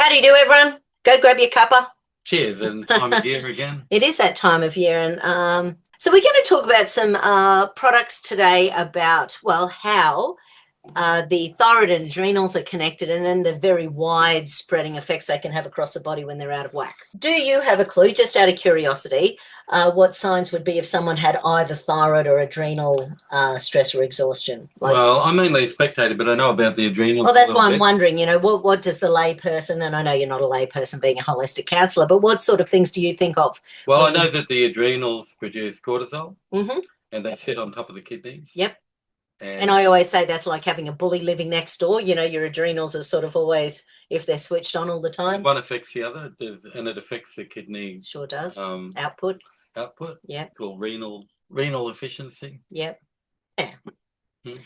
How do you do, everyone? Go grab your cuppa. Cheers, and time of year again. It is that time of year, and so we're going to talk about some products today about, well, how the thyroid and adrenals are connected, and then the very wide spreading effects they can have across the body when they're out of whack. Do you have a clue, just out of curiosity, what signs would be if someone had either thyroid or adrenal stress or exhaustion? Well, I'm mainly a spectator, but I know about the adrenals. Well, that's why I'm wondering, what does the layperson, and I know you're not a layperson being a holistic counsellor, but what sort of things do you think of? Well, I know that the adrenals produce cortisol, Mm-hmm. and they sit on top of the kidneys. Yep. And I always say that's like having a bully living next door. Your adrenals are sort of always, if they're switched on all the time. One affects the other, and it affects the kidney. Sure does. Output. Yeah. Called renal efficiency. Yep. Yeah.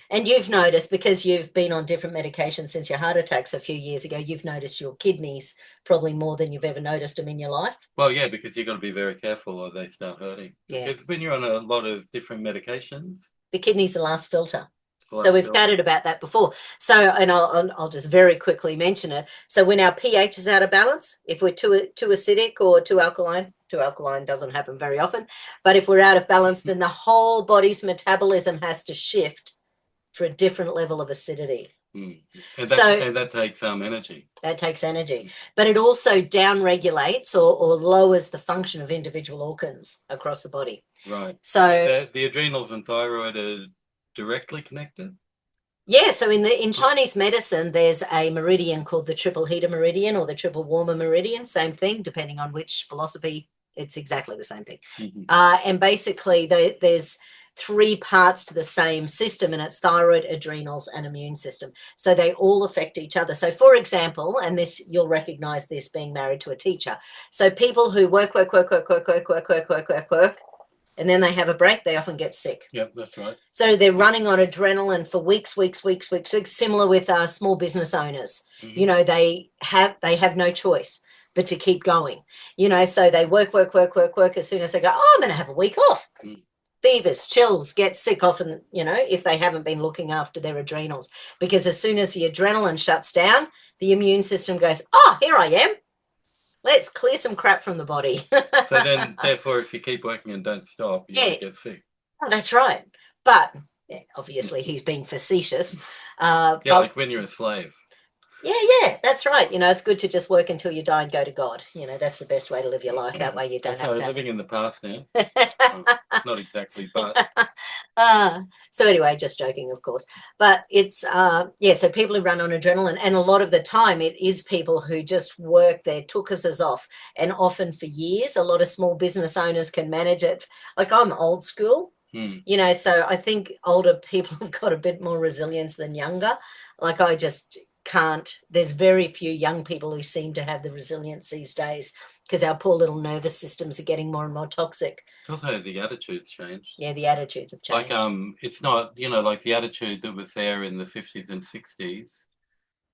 And you've noticed, because you've been on different medications since your heart attacks a few years ago, you've noticed your kidneys probably more than you've ever noticed them in your life. Well, yeah, because you've got to be very careful or they start hurting. Yeah. Because when you're on a lot of different medications, the kidney's the last filter. So we've chatted about that before. So, and I'll just very quickly mention it. So when our pH is out of balance, if we're too acidic or too alkaline doesn't happen very often, but if we're out of balance, then the whole body's metabolism has to shift for a different level of acidity. And that takes energy. That takes energy. But it also downregulates or lowers the function of individual organs across the body. Right. So the adrenals and thyroid are directly connected? Yeah, so in Chinese medicine, there's a meridian called the triple heater meridian or the triple warmer meridian, same thing, depending on which philosophy, it's exactly the same thing. Mm-hmm. And basically there's three parts to the same system, and it's thyroid, adrenals, and immune system. So they all affect each other. So for example, and this, you'll recognize this being married to a teacher. So people who work, and then they have a break, they often get sick. Yep, that's right. So they're running on adrenaline for weeks, similar with small business owners. Mm-hmm. They have no choice but to keep going. So they work. As soon as they go, I'm going to have a week off. Mm. Fevers, chills, get sick often, if they haven't been looking after their adrenals. Because as soon as the adrenaline shuts down, the immune system goes, oh, here I am. Let's clear some crap from the body. So then, therefore, if you keep working and don't stop, you won't get sick. Oh, that's right. But obviously, he's being facetious. Like when you're a slave. Yeah, that's right. It's good to just work until you die and go to God. That's the best way to live your life. That way you don't have to. Living in the past now. Not exactly, but. So anyway, just joking, of course. But it's, so people who run on adrenaline, and a lot of the time it is people who just work their tuchus's off, and often for years. A lot of small business owners can manage it. Like, I'm old school. So I think older people have got a bit more resilience than younger. Like, I just can't. There's very few young people who seem to have the resilience these days, because our poor little nervous systems are getting more and more toxic. Also, the attitudes changed. Yeah, the attitudes have changed. Like, it's not, like the attitude that was there in the 50s and 60s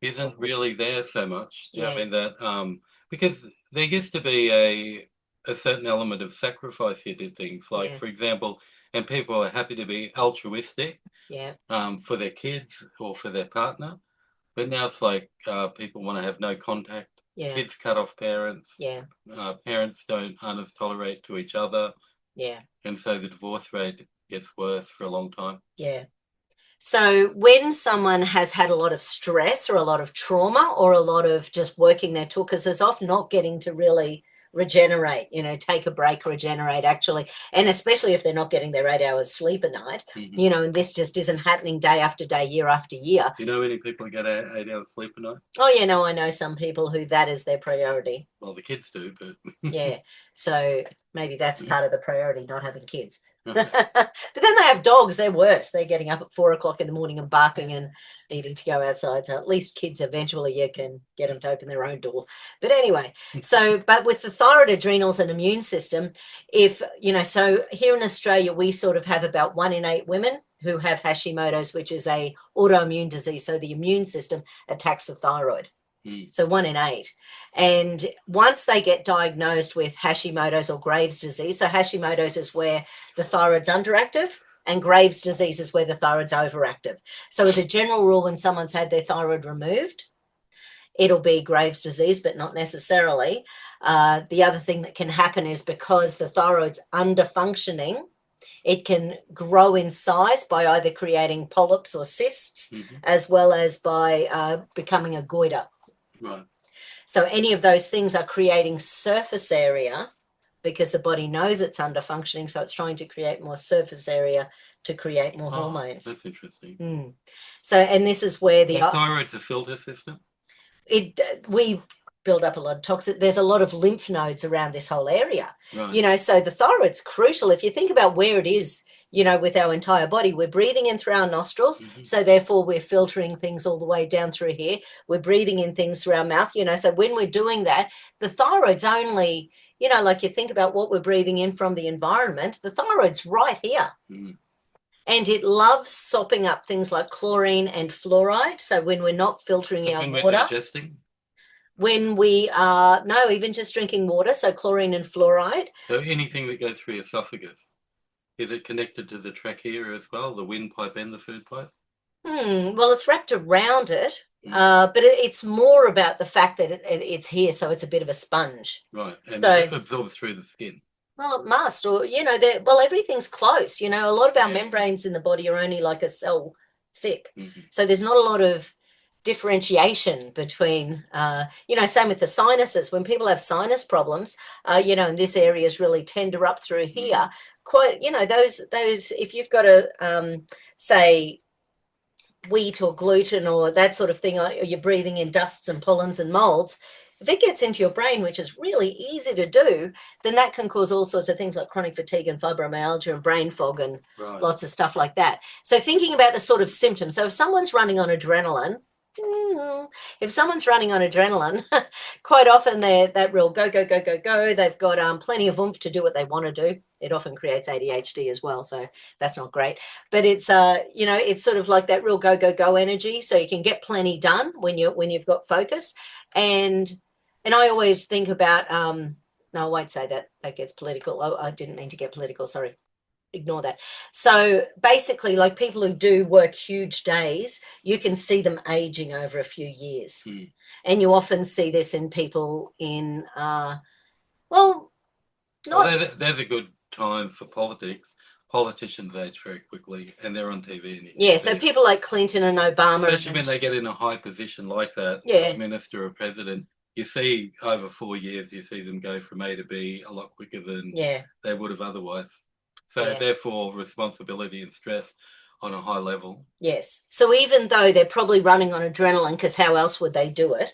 isn't really there so much. Yeah. I mean, that because there used to be a certain element of sacrifice you did things. Like, for example, and people are happy to be altruistic. Yeah. For their kids or for their partner. But now it's like people want to have no contact. Yeah. Kids cut off parents. Yeah. Parents aren't as tolerate to each other. Yeah. And so the divorce rate gets worse for a long time. Yeah. So when someone has had a lot of stress or a lot of trauma or a lot of just working their tuchus's off, not getting to really regenerate, take a break, regenerate actually, and especially if they're not getting their 8 hours sleep a night, and this just isn't happening day after day, year after year. You know any people who get 8 hours sleep a night? Oh yeah, no, I know some people who that is their priority. Well, the kids do, but yeah, so maybe that's part of the priority, not having kids. But then they have dogs, they're worse. They're getting up at 4 o'clock in the morning and barking and needing to go outside. So at least kids eventually you can get them to open their own door. But anyway, but with the thyroid, adrenals, and immune system, so here in Australia, we sort of have about 1 in 8 women who have Hashimoto's, which is a autoimmune disease. So the immune system attacks the thyroid. So 1 in 8. And once they get diagnosed with Hashimoto's or Graves' disease, so Hashimoto's is where the thyroid's underactive, and Graves' disease is where the thyroid's overactive. So as a general rule, when someone's had their thyroid removed, it'll be Graves' disease, but not necessarily. The other thing that can happen is because the thyroid's under functioning, it can grow in size by either creating polyps or cysts, as well as by becoming a goiter. Right. So any of those things are creating surface area because the body knows it's under functioning, so it's trying to create more surface area to create more hormones. That's interesting. So, and this is where the thyroid's a filter system. We build up a lot of toxin. There's a lot of lymph nodes around this whole area. Right. So the thyroid's crucial. If you think about where it is, with our entire body, we're breathing in through our nostrils. So therefore we're filtering things all the way down through here. We're breathing in things through our mouth, so when we're doing that, the thyroid's only, like you think about what we're breathing in from the environment, the thyroid's right here. And it loves sopping up things like chlorine and fluoride. So when we're not filtering our water. Digesting? When we are, no, even just drinking water, so chlorine and fluoride. So anything that goes through your esophagus, is it connected to the trachea as well, the windpipe and the food pipe? Well, it's wrapped around it, but it's more about the fact that it's here, so it's a bit of a sponge. Right, and it absorbs through the skin. Well, it must, or, everything's close. A lot of our membranes in the body are only like a cell thick. So there's not a lot of differentiation between, same with the sinuses. When people have sinus problems, and this area is really tender up through here, quite, those, if you've got a, say, wheat or gluten or that sort of thing, or you're breathing in dusts and pollens and molds, if it gets into your brain, which is really easy to do, then that can cause all sorts of things like chronic fatigue and fibromyalgia and brain fog and lots of stuff like that. So thinking about the sort of symptoms. So if someone's running on adrenaline, quite often they're that real go, go, go, go, go. They've got plenty of oomph to do what they want to do. It often creates ADHD as well, so that's not great. But it's it's sort of like that real go, go, go energy. So you can get plenty done when you've got focus. And I always think about no, I won't say that. That gets political. I didn't mean to get political. Sorry. Ignore that. So basically, like people who do work huge days, you can see them aging over a few years. And you often see this in people in, there's a good time for politics. Politicians age very quickly and they're on TV. So people like Clinton and Obama. Especially when they get in a high position like that, like minister or president, you see over 4 years, you see them go from A to B a lot quicker than they would have otherwise. So therefore, responsibility and stress on a high level. Yes. So even though they're probably running on adrenaline, because how else would they do it?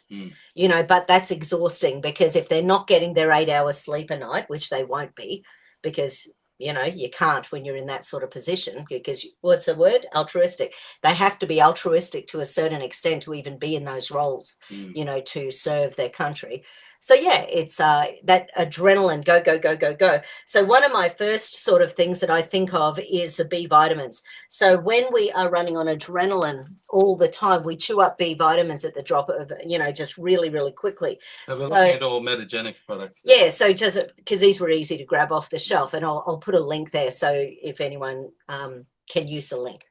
But that's exhausting because if they're not getting their 8 hours sleep a night, which they won't be, because you can't when you're in that sort of position, because what's the word? Altruistic. They have to be altruistic to a certain extent to even be in those roles, to serve their country. So it's that adrenaline, go, go, go, go, go. So one of my first sort of things that I think of is the B vitamins. So when we are running on adrenaline all the time, we chew up B vitamins at the drop of, just really, really quickly. So we're looking at all Metagenics products. Yeah, so just because these were easy to grab off the shelf, and I'll put a link there so if anyone can use the link,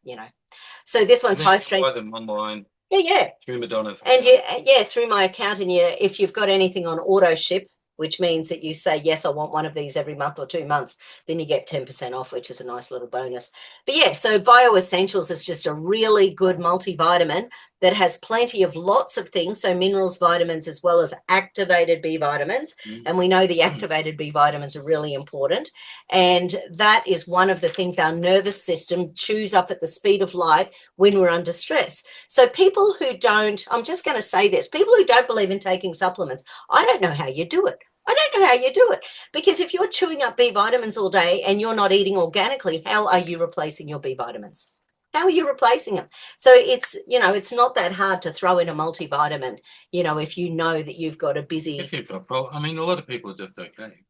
So this one's high strength. Buy them online. Yeah. Through Madonna. And through my account. And if you've got anything on auto ship, which means that you say, yes, I want one of these every month or 2 months, then you get 10% off, which is a nice little bonus. But so BioEssentials is just a really good multivitamin that has plenty of lots of things, so minerals, vitamins, as well as activated B vitamins. And we know the activated B vitamins are really important. And that is one of the things our nervous system chews up at the speed of light when we're under stress. So people who don't, I'm just going to say this, people who don't believe in taking supplements, I don't know how you do it. I don't know how you do it, because if you're chewing up B vitamins all day and you're not eating organically, how are you replacing your B vitamins? How are you replacing them? So it's, it's not that hard to throw in a multivitamin, if you know that you've got a busy. If you've got, a lot of people are just okay.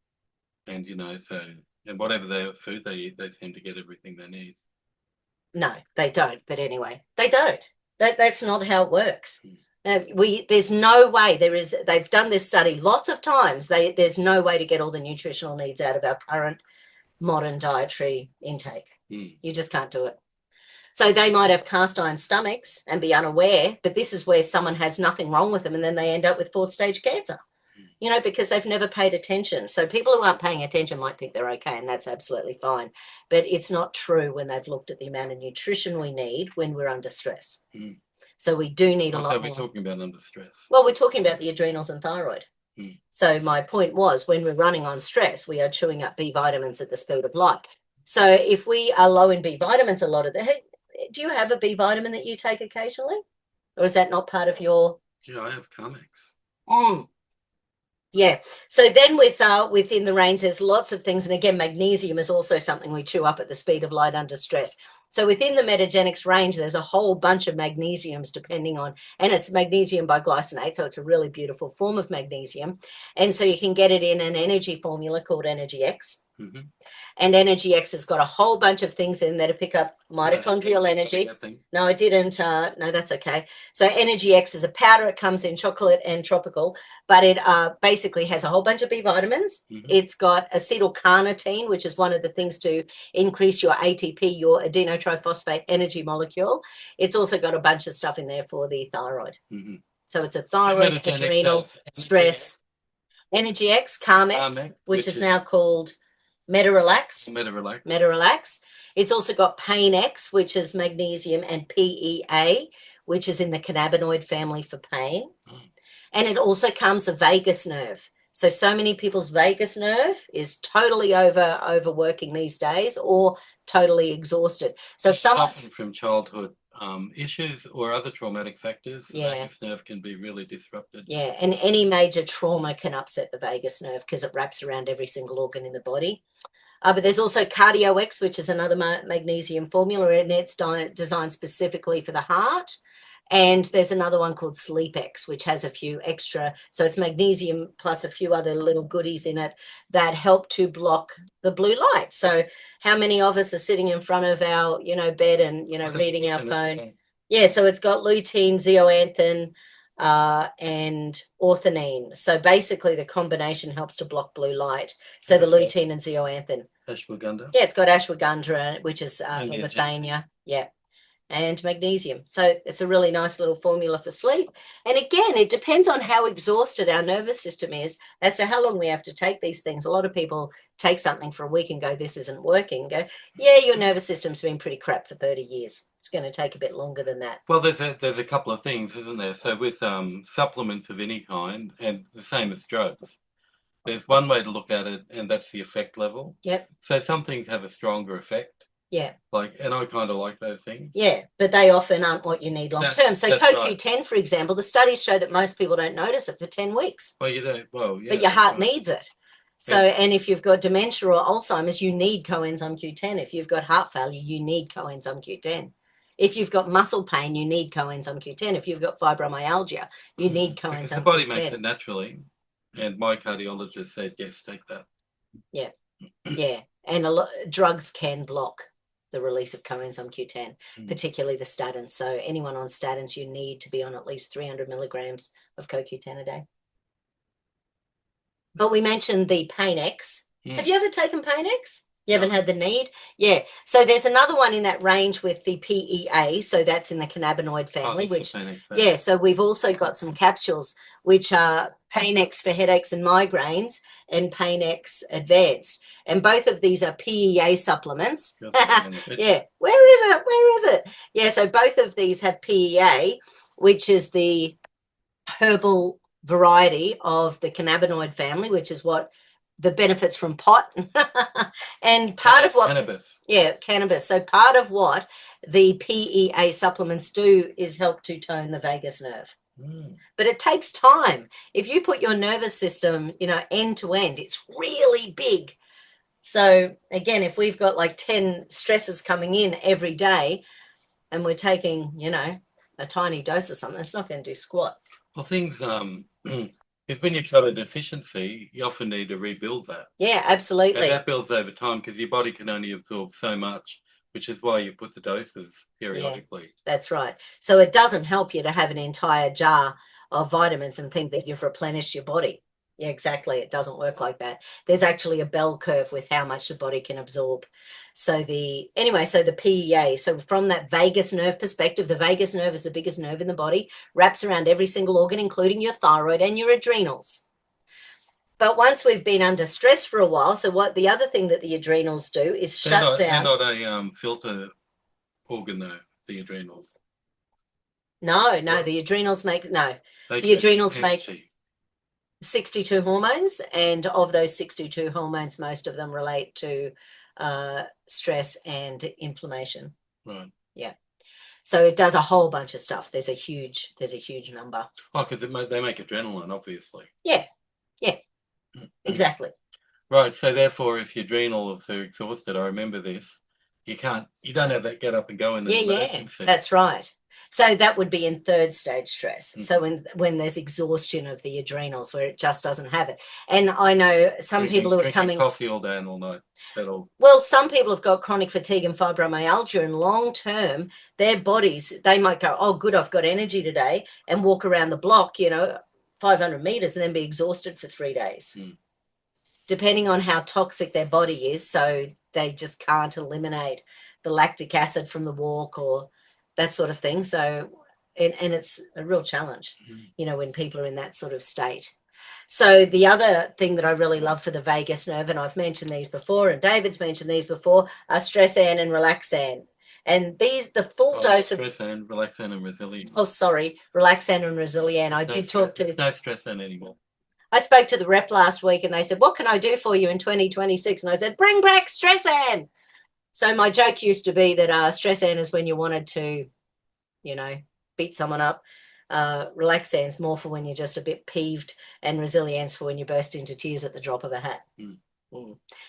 And, and whatever their food they eat, they seem to get everything they need. No, they don't. But anyway, they don't. That's not how it works. There's no way they've done this study lots of times. There's no way to get all the nutritional needs out of our current modern dietary intake. You just can't do it. So they might have cast iron stomachs and be unaware, but this is where someone has nothing wrong with them and then they end up with 4th stage cancer, you know, because they've never paid attention. So people who aren't paying attention might think they're okay, and that's absolutely fine. But it's not true when they've looked at the amount of nutrition we need when we're under stress. So we do need a lot more. So we're talking about under stress. Well, we're talking about the adrenals and thyroid. So my point was, when we're running on stress, we are chewing up B vitamins at the speed of light. So if we are low in B vitamins, a lot of do you have a B vitamin that you take occasionally? Or is that not part of your... Yeah, I have Carmex. Yeah. So then within the range, there's lots of things. And again, magnesium is also something we chew up at the speed of light under stress. So within the Metagenics range, there's a whole bunch of magnesiums depending on, and it's magnesium biglycinate. So it's a really beautiful form of magnesium. And so you can get it in an energy formula called Energy X. And Energy X has got a whole bunch of things in there to pick up mitochondrial energy. No, I didn't. No, that's okay. So Energy X is a powder. It comes in chocolate and tropical, but it basically has a whole bunch of B vitamins. It's got acetylcarnitine, which is one of the things to increase your ATP, your adenotriphosphate energy molecule. It's also got a bunch of stuff in there for the thyroid. So it's a thyroid, adrenal, stress. Energy X, Carmex, which is now called MetaRelax. It's also got Pain X, which is magnesium, and PEA, which is in the cannabinoid family for pain. And it also comes with vagus nerve. So many people's vagus nerve is totally overworking these days or totally exhausted. So if someone's from childhood issues or other traumatic factors, the vagus nerve can be really disrupted. Yeah, and any major trauma can upset the vagus nerve because it wraps around every single organ in the body. But there's also Cardio X, which is another magnesium formula, and it's designed specifically for the heart. And there's another one called Sleep X, which has a few extra. So it's magnesium plus a few other little goodies in it that help to block the blue light. So how many of us are sitting in front of our, bed and, reading our phone? Yeah, so it's got lutein, zeaxanthin, and orthogonine. So basically the combination helps to block blue light. So the lutein and zeaxanthin. Ashwagandha? Yeah, it's got ashwagandha, which is methania. Yeah. And magnesium. So it's a really nice little formula for sleep. And again, it depends on how exhausted our nervous system is as to how long we have to take these things. A lot of people take something for a week and go, this isn't working. Go, yeah, your nervous system's been pretty crap for 30 years. It's going to take a bit longer than that. Well, there's a couple of things, isn't there? So with supplements of any kind, and the same as drugs, there's one way to look at it, and that's the effect level. Yep. So some things have a stronger effect. Yeah. And I kind of like those things. Yeah, but they often aren't what you need long term. So CoQ10, for example, the studies show that most people don't notice it for 10 weeks. Well, you don't. Well, yeah. But your heart needs it. So, and if you've got dementia or Alzheimer's, you need coenzyme Q10. If you've got heart failure, you need coenzyme Q10. If you've got muscle pain, you need coenzyme Q10. If you've got fibromyalgia, you need coenzyme Q10. Because the body makes it naturally. And my cardiologist said, yes, take that. Yeah. Yeah. And drugs can block the release of coenzyme Q10, particularly the statins. So anyone on statins, you need to be on at least 300 milligrams of CoQ10 a day. But we mentioned the Pain X. Have you ever taken Pain X? You haven't had the need? Yeah. So there's another one in that range with the PEA. So that's in the cannabinoid family, so we've also got some capsules, which are Pain X for headaches and migraines and Pain X Advanced. And both of these are PEA supplements. Yeah. Where is it? Yeah. So both of these have PEA, which is the herbal variety of the cannabinoid family, which is what the benefits from pot and part of what cannabis. So part of what the PEA supplements do is help to tone the vagus nerve. But it takes time. If you put your nervous system, end to end, it's really big. So again, if we've got like 10 stresses coming in every day and we're taking, a tiny dose of something, it's not going to do squat. Well, things if when you've got a deficiency, you often need to rebuild that. Yeah, absolutely. And that builds over time because your body can only absorb so much, which is why you put the doses periodically. Yeah, that's right. So it doesn't help you to have an entire jar of vitamins and think that you've replenished your body. Yeah, exactly. It doesn't work like that. There's actually a bell curve with how much the body can absorb. So the PEA, so from that vagus nerve perspective, the vagus nerve is the biggest nerve in the body, wraps around every single organ, including your thyroid and your adrenals. But once we've been under stress for a while, so what the other thing that the adrenals do is shut down. They're not a filter organ though, the adrenals. No, the adrenals make the adrenals make 62 hormones, and of those 62 hormones, most of them relate to stress and inflammation. Right. Yeah. So it does a whole bunch of stuff. There's a huge number. Oh, because they make adrenaline, obviously. Yeah. Exactly. Right. So therefore, if your adrenals are exhausted, I remember this, you don't have that get up and go in the emergency. That's right. So that would be in third stage stress. So when there's exhaustion of the adrenals, where it just doesn't have it. And I know some people who are coming coffee all day and all night. Well, some people have got chronic fatigue and fibromyalgia, and long term, their bodies, they might go, oh, good, I've got energy today, and walk around the block, 500 meters, and then be exhausted for 3 days. Depending on how toxic their body is, so they just can't eliminate the lactic acid from the walk or that sort of thing. So, and it's a real challenge, when people are in that sort of state. So the other thing that I really love for the vagus nerve, and I've mentioned these before, and David's mentioned these before, are Stressan and Relaxan. And the full dose of Stressan, Relaxan, and Resilian. Oh, sorry, Relaxan and Resilian. I did talk to. There's no Stressan anymore. I spoke to the rep last week, and they said, "What can I do for you in 2026?" And I said, "Bring back Stressan." So my joke used to be that Stressan is when you wanted to, beat someone up. Relaxan's more for when you're just a bit peeved, and Resilience for when you burst into tears at the drop of a hat.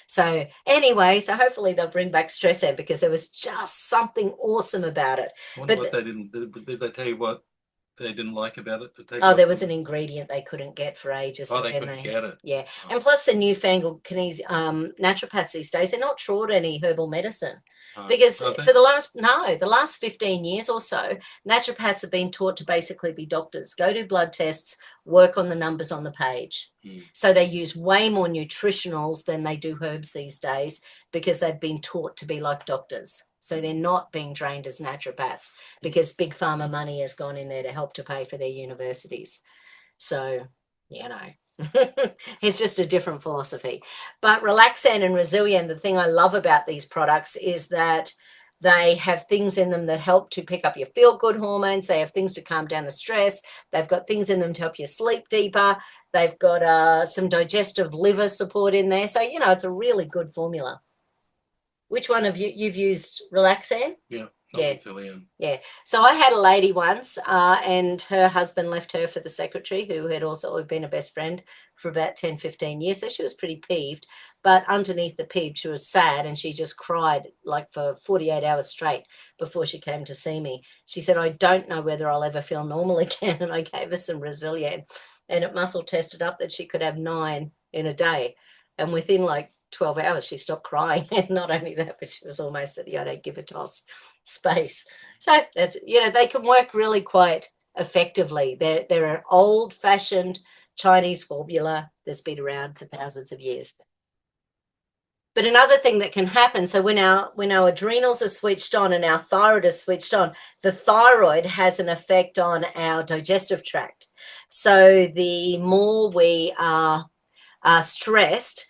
So anyway, hopefully they'll bring back Stressan, because there was just something awesome about it. What they didn't, did they tell you what they didn't like about it? There was an ingredient they couldn't get for ages. They couldn't get it. Yeah. And plus the newfangled naturopaths these days, they're not taught any herbal medicine. Because for the last 15 years or so, naturopaths have been taught to basically be doctors, go do blood tests, work on the numbers on the page. So they use way more nutritionals than they do herbs these days, because they've been taught to be like doctors. So they're not being trained as naturopaths, because big pharma money has gone in there to help to pay for their universities. So, it's just a different philosophy. But Relaxan and Resilian, the thing I love about these products is that they have things in them that help to pick up your feel-good hormones. They have things to calm down the stress. They've got things in them to help you sleep deeper. They've got some digestive liver support in there. So, it's a really good formula. Which one of you've used Relaxan? Yeah. Yeah. So I had a lady once, and her husband left her for the secretary, who had also been a best friend for about 10, 15 years. So she was pretty peeved, but underneath the peeved, she was sad, and she just cried like for 48 hours straight before she came to see me. She said, I don't know whether I'll ever feel normal again. And I gave her some Resilian, and it muscle tested up that she could have 9 in a day. And within like 12 hours, she stopped crying. And not only that, but she was almost at the I don't give a toss space. So that's, they can work really quite effectively. They're an old-fashioned Chinese formula that's been around for thousands of years. But another thing that can happen, so when our adrenals are switched on and our thyroid is switched on, the thyroid has an effect on our digestive tract. So the more we are stressed,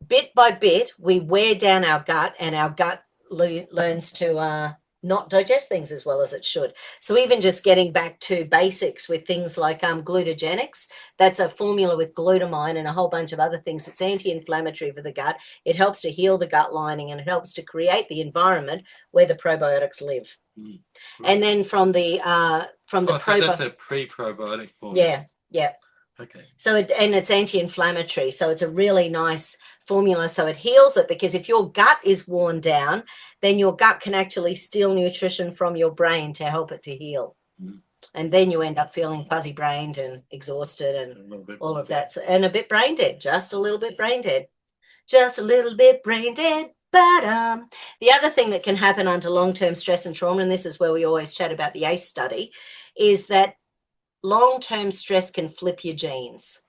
bit by bit, we wear down our gut, and our gut learns to not digest things as well as it should. So even just getting back to basics with things like glutagenics, that's a formula with glutamine and a whole bunch of other things. It's anti-inflammatory for the gut. It helps to heal the gut lining, and it helps to create the environment where the probiotics live. And then from the so that's a pre-probiotic formula. Yeah. Okay. So it's anti-inflammatory. So it's a really nice formula. So it heals it, because if your gut is worn down, then your gut can actually steal nutrition from your brain to help it to heal. And then you end up feeling fuzzy-brained and exhausted and all of that. And a bit brain dead, just a little bit brain dead. Just a little bit brain dead. But the other thing that can happen under long-term stress and trauma, and this is where we always chat about the ACE study, is that long-term stress can flip your genes.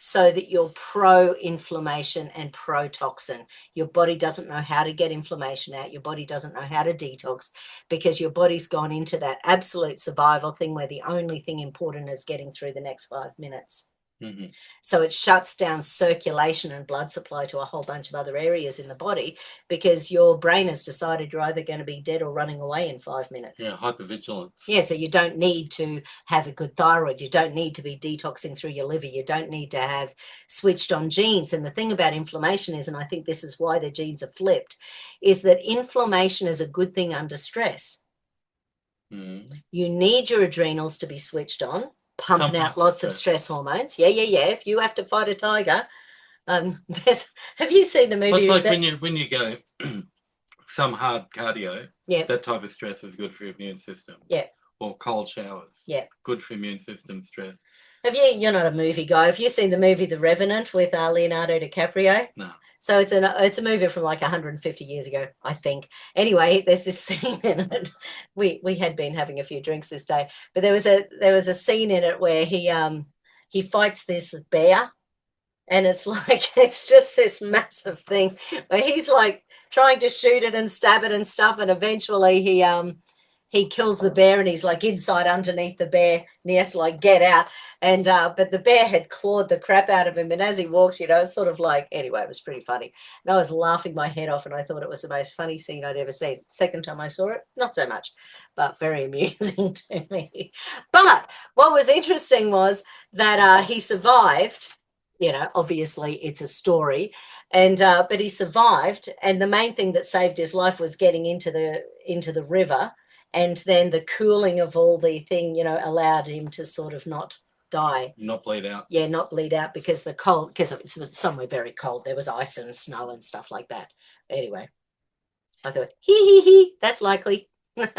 so that you're pro-inflammation and pro-toxin. Your body doesn't know how to get inflammation out. Your body doesn't know how to detox because your body's gone into that absolute survival thing where the only thing important is getting through the next 5 minutes. Mm-hmm. So it shuts down circulation and blood supply to a whole bunch of other areas in the body because your brain has decided you're either going to be dead or running away in 5 minutes. Yeah, hypervigilance. Yeah, so you don't need to have a good thyroid. You don't need to be detoxing through your liver. You don't need to have switched on genes. And the thing about inflammation is, and I think this is why the genes are flipped, is that inflammation is a good thing under stress. Mm. You need your adrenals to be switched on, pumping out lots of stress hormones. Yeah. If you have to fight a tiger, have you seen the movie? It's like when you go some hard cardio, yeah, that type of stress is good for your immune system. Yeah. Or cold showers. Yeah. Good for immune system stress. You're not a movie guy. Have you seen the movie The Revenant with Leonardo DiCaprio? No. So it's a movie from like 150 years ago, I think. Anyway, there's this scene in it. We had been having a few drinks this day, but there was a scene in it where he fights this bear, and it's like it's just this massive thing where he's like trying to shoot it and stab it and stuff, and eventually he kills the bear, and he's like inside underneath the bear, and he has to like get out. And but the bear had clawed the crap out of him, and as he walks, it's sort of like, anyway, it was pretty funny. And I was laughing my head off, and I thought it was the most funny scene I'd ever seen. Second time I saw it, not so much, but very amusing to me. But what was interesting was that he survived. Obviously it's a story, and but he survived, and the main thing that saved his life was getting into the river. And then the cooling of all the thing, allowed him to sort of not die. Not bleed out. Yeah, not bleed out because it was somewhere very cold. There was ice and snow and stuff like that. Anyway, I thought, that's likely. But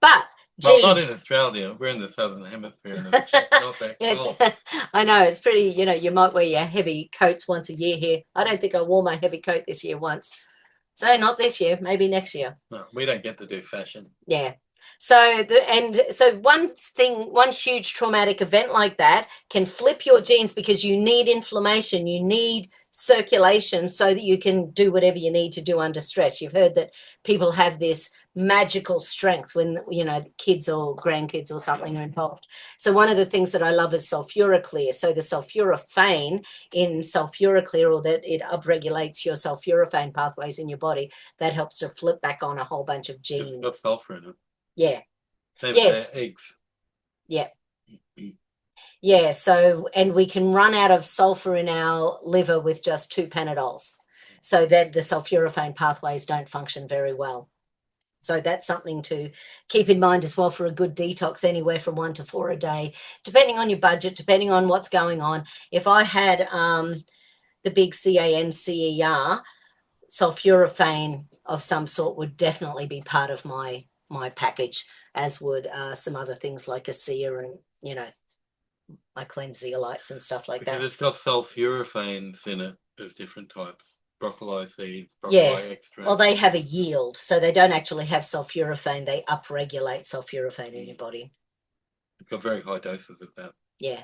well, not in Australia. We're in the southern hemisphere. And it's not that cold. I know, it's pretty, you might wear your heavy coats once a year here. I don't think I wore my heavy coat this year once. So not this year, maybe next year. No, we don't get to do fashion. Yeah. So one huge traumatic event like that can flip your genes because you need inflammation, you need circulation so that you can do whatever you need to do under stress. You've heard that people have this magical strength when, kids or grandkids or something are involved. So one of the things that I love is sulfuroclear. So the sulforaphane in sulfuroclear, or that it upregulates your sulforaphane pathways in your body, that helps to flip back on a whole bunch of genes. It's got sulfur in it. Yeah. Yes. Eggs. Yeah. Yeah. So, and we can run out of sulfur in our liver with just 2 Panadols, so that the sulforaphane pathways don't function very well. So that's something to keep in mind as well for a good detox, anywhere from 1 to 4 a day, depending on your budget, depending on what's going on. If I had the big CANCER, sulforaphane of some sort would definitely be part of my package, as would some other things like ASEA and, my cleanse zeolites and stuff like that. It's got sulforaphanes in it of different types. Broccoli seeds, broccoli extract. Well, they have a yield, so they don't actually have sulforaphane. They upregulate sulforaphane in your body. It's got very high doses of that. Yeah.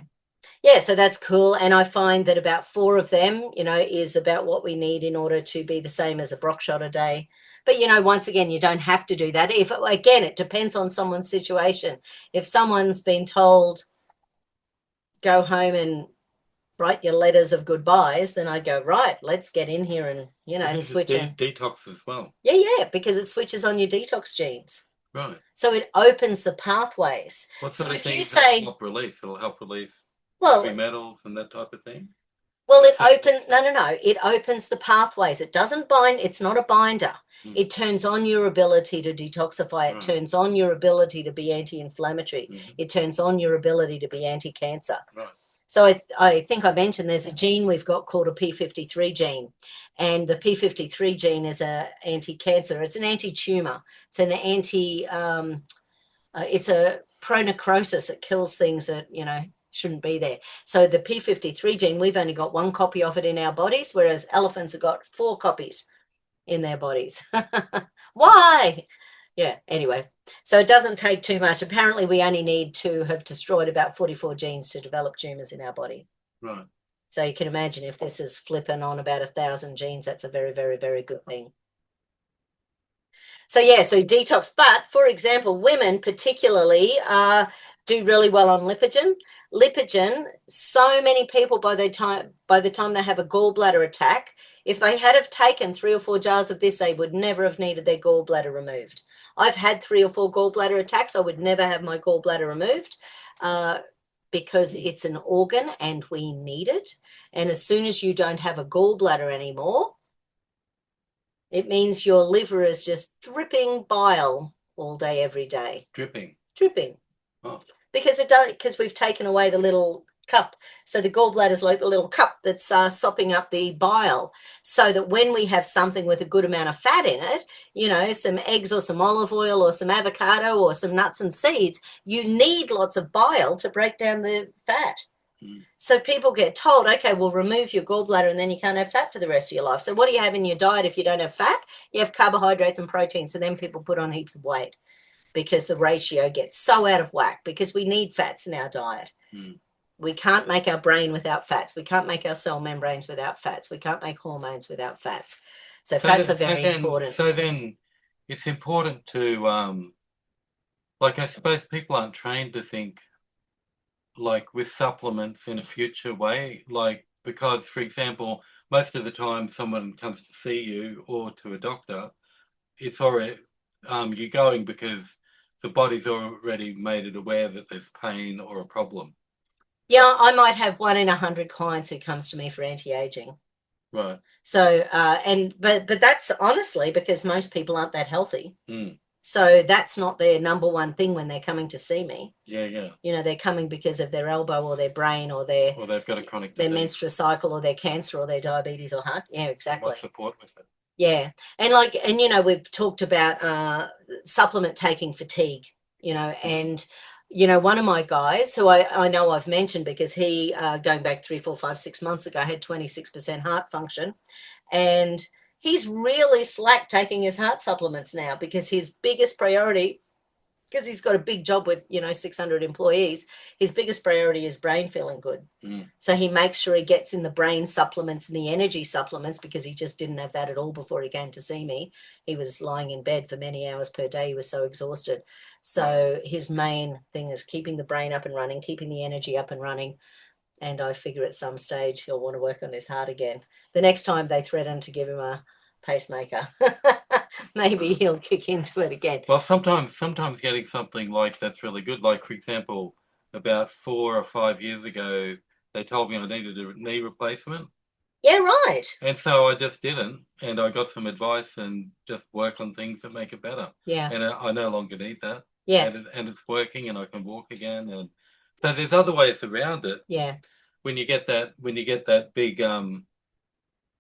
Yeah, so that's cool. And I find that about 4 of them, is about what we need in order to be the same as a Brock shot a day. But, once again, you don't have to do that. Again, it depends on someone's situation. If someone's been told, go home and write your letters of goodbyes, then I go, right, let's get in here and, switch on. Detox as well. Yeah, because it switches on your detox genes. Right. So it opens the pathways. What sort of things help release? It'll help release free metals and that type of thing? Well, it opens, no. It opens the pathways. It doesn't bind. It's not a binder. It turns on your ability to detoxify. It turns on your ability to be anti-inflammatory. It turns on your ability to be anti-cancer. Right. So I think I mentioned there's a gene we've got called a P53 gene. And the P53 gene is an anti-cancer. It's an anti-tumor. It's an it's a pro-necrosis. It kills things that, shouldn't be there. So the P53 gene, we've only got 1 copy of it in our bodies, whereas elephants have got 4 copies in their bodies. Why? Yeah, anyway, so it doesn't take too much. Apparently we only need to have destroyed about 44 genes to develop tumors in our body. Right. So you can imagine if this is flipping on about 1,000 genes, that's a very, very, very good thing. So yeah, so detox. But for example, women particularly do really well on lipogen. Lipogen, so many people by the time they have a gallbladder attack, if they had have taken 3 or 4 jars of this, they would never have needed their gallbladder removed. I've had 3 or 4 gallbladder attacks. I would never have my gallbladder removed because it's an organ and we need it. And as soon as you don't have a gallbladder anymore, it means your liver is just dripping bile all day, every day. Dripping. Oh. Because we've taken away the little cup. So the gallbladder is like the little cup that's sopping up the bile, so that when we have something with a good amount of fat in it, you know, some eggs or some olive oil or some avocado or some nuts and seeds, you need lots of bile to break down the fat. So people get told, okay, we'll remove your gallbladder and then you can't have fat for the rest of your life. So what do you have in your diet if you don't have fat? You have carbohydrates and protein. So then people put on heaps of weight because the ratio gets so out of whack, because we need fats in our diet. We can't make our brain without fats. We can't make our cell membranes without fats. We can't make hormones without fats. So fats are very important. So then it's important to, like, I suppose people aren't trained to think like with supplements in a future way, like, because for example, most of the time someone comes to see you or to a doctor, it's already you're going because the body's already made it aware that there's pain or a problem. Yeah, I might have 1 in 100 clients who comes to me for anti-aging. Right. So but that's honestly because most people aren't that healthy. So that's not their number one thing when they're coming to see me. Yeah. You know, they're coming because of their elbow or their brain or they've got a chronic disease. Their menstrual cycle or their cancer or their diabetes or heart. Yeah, exactly. What support with it? Yeah. And you know, we've talked about supplement taking fatigue, you know, and you know, one of my guys who I know I've mentioned because he going back 3, 4, 5, 6 months ago had 26% heart function, and he's really slack taking his heart supplements now because his biggest priority, because he's got a big job with, you know, 600 employees, his biggest priority is brain feeling good. So he makes sure he gets in the brain supplements and the energy supplements, because he just didn't have that at all before he came to see me. He was lying in bed for many hours per day. He was so exhausted. So his main thing is keeping the brain up and running, keeping the energy up and running. And I figure at some stage he'll want to work on his heart again. The next time they threaten to give him a pacemaker, maybe he'll kick into it again. Well, sometimes getting something like that's really good. Like, for example, about 4 or 5 years ago, they told me I needed a knee replacement. Yeah, right. And so I just didn't, and I got some advice and just work on things that make it better. Yeah. And I no longer need that. Yeah. And it's working, and I can walk again. And so there's other ways around it. Yeah. When you get that big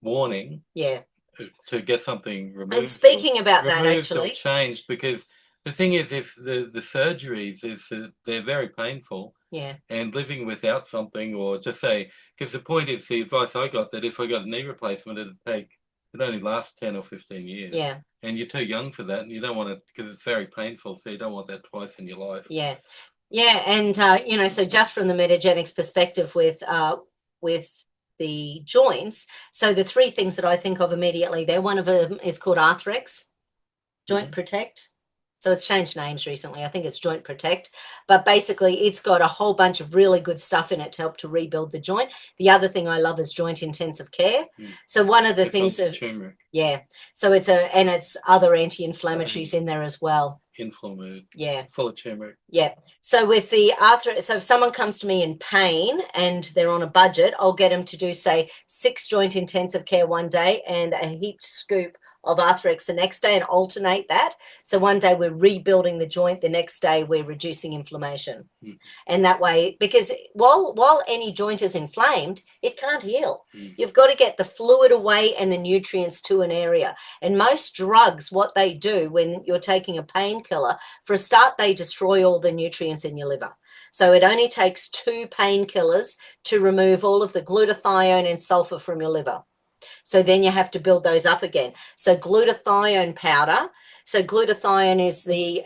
warning. Yeah. To get something removed. And speaking about that, actually, changed, because the thing is, if the surgeries is they're very painful. Yeah. And living without something, or just say, because the point is, the advice I got, that if I got a knee replacement, it only lasts 10 or 15 years. Yeah. And you're too young for that, and you don't want it because it's very painful. So you don't want that twice in your life. Yeah. Yeah. And you know, so just from the metagenics perspective with the joints, so the 3 things that I think of immediately there, one of them is called Arthrex, Joint Protect. So it's changed names recently. I think it's Joint Protect, but basically it's got a whole bunch of really good stuff in it to help to rebuild the joint. The other thing I love is Joint Intensive Care. So one of the things of turmeric. Yeah, so it's other anti-inflammatories in there as well. Inflamed. Yeah. Full of turmeric. Yeah. So with the so if someone comes to me in pain and they're on a budget, I'll get them to do, say, 6 Joint Intensive Care one day and a heaped scoop of Arthrex the next day, and alternate that. So one day we're rebuilding the joint, the next day we're reducing inflammation. And that way, because while any joint is inflamed, it can't heal. You've got to get the fluid away and the nutrients to an area. And most drugs, what they do when you're taking a painkiller, for a start, they destroy all the nutrients in your liver. So it only takes 2 painkillers to remove all of the glutathione and sulfur from your liver. So then you have to build those up again. So glutathione powder So glutathione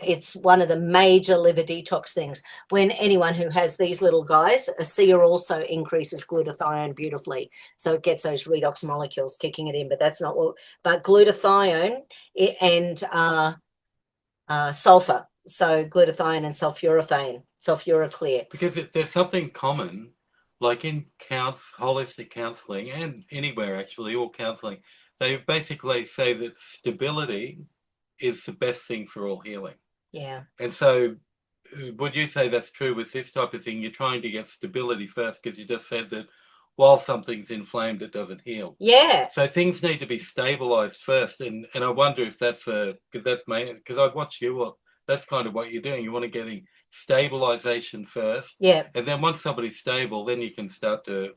it's one of the major liver detox things. When anyone who has these little guys, a sear also increases glutathione beautifully. So it gets those redox molecules kicking it in, but that's not what, but glutathione and sulfur. So glutathione and sulfuroclear. Because there's something common, like in holistic counseling and anywhere actually, all counseling, they basically say that stability is the best thing for all healing. Yeah. And so would you say that's true with this type of thing? You're trying to get stability first because you just said that while something's inflamed, it doesn't heal. Yeah. So things need to be stabilized first. And I wonder if that's because I watch you, that's kind of what you're doing. You want to get stabilization first. Yeah. And then once somebody's stable, then you can start to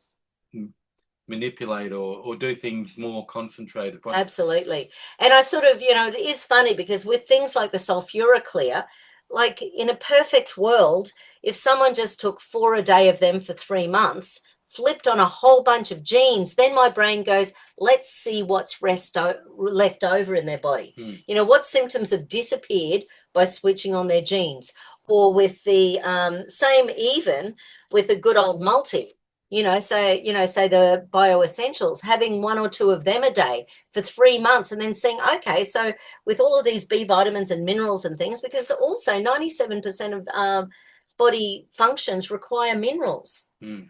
manipulate or do things more concentrated. Absolutely. And I sort of, it is funny because with things like the sulfuroclear, like in a perfect world, if someone just took 4 a day of them for 3 months, flipped on a whole bunch of genes, then my brain goes, let's see what's left over in their body. What symptoms have disappeared by switching on their genes. Or with the same even with a good old multi. Say the bioessentials, having 1 or 2 of them a day for 3 months and then saying, okay, so with all of these B vitamins and minerals and things, because also 97% of body functions require minerals.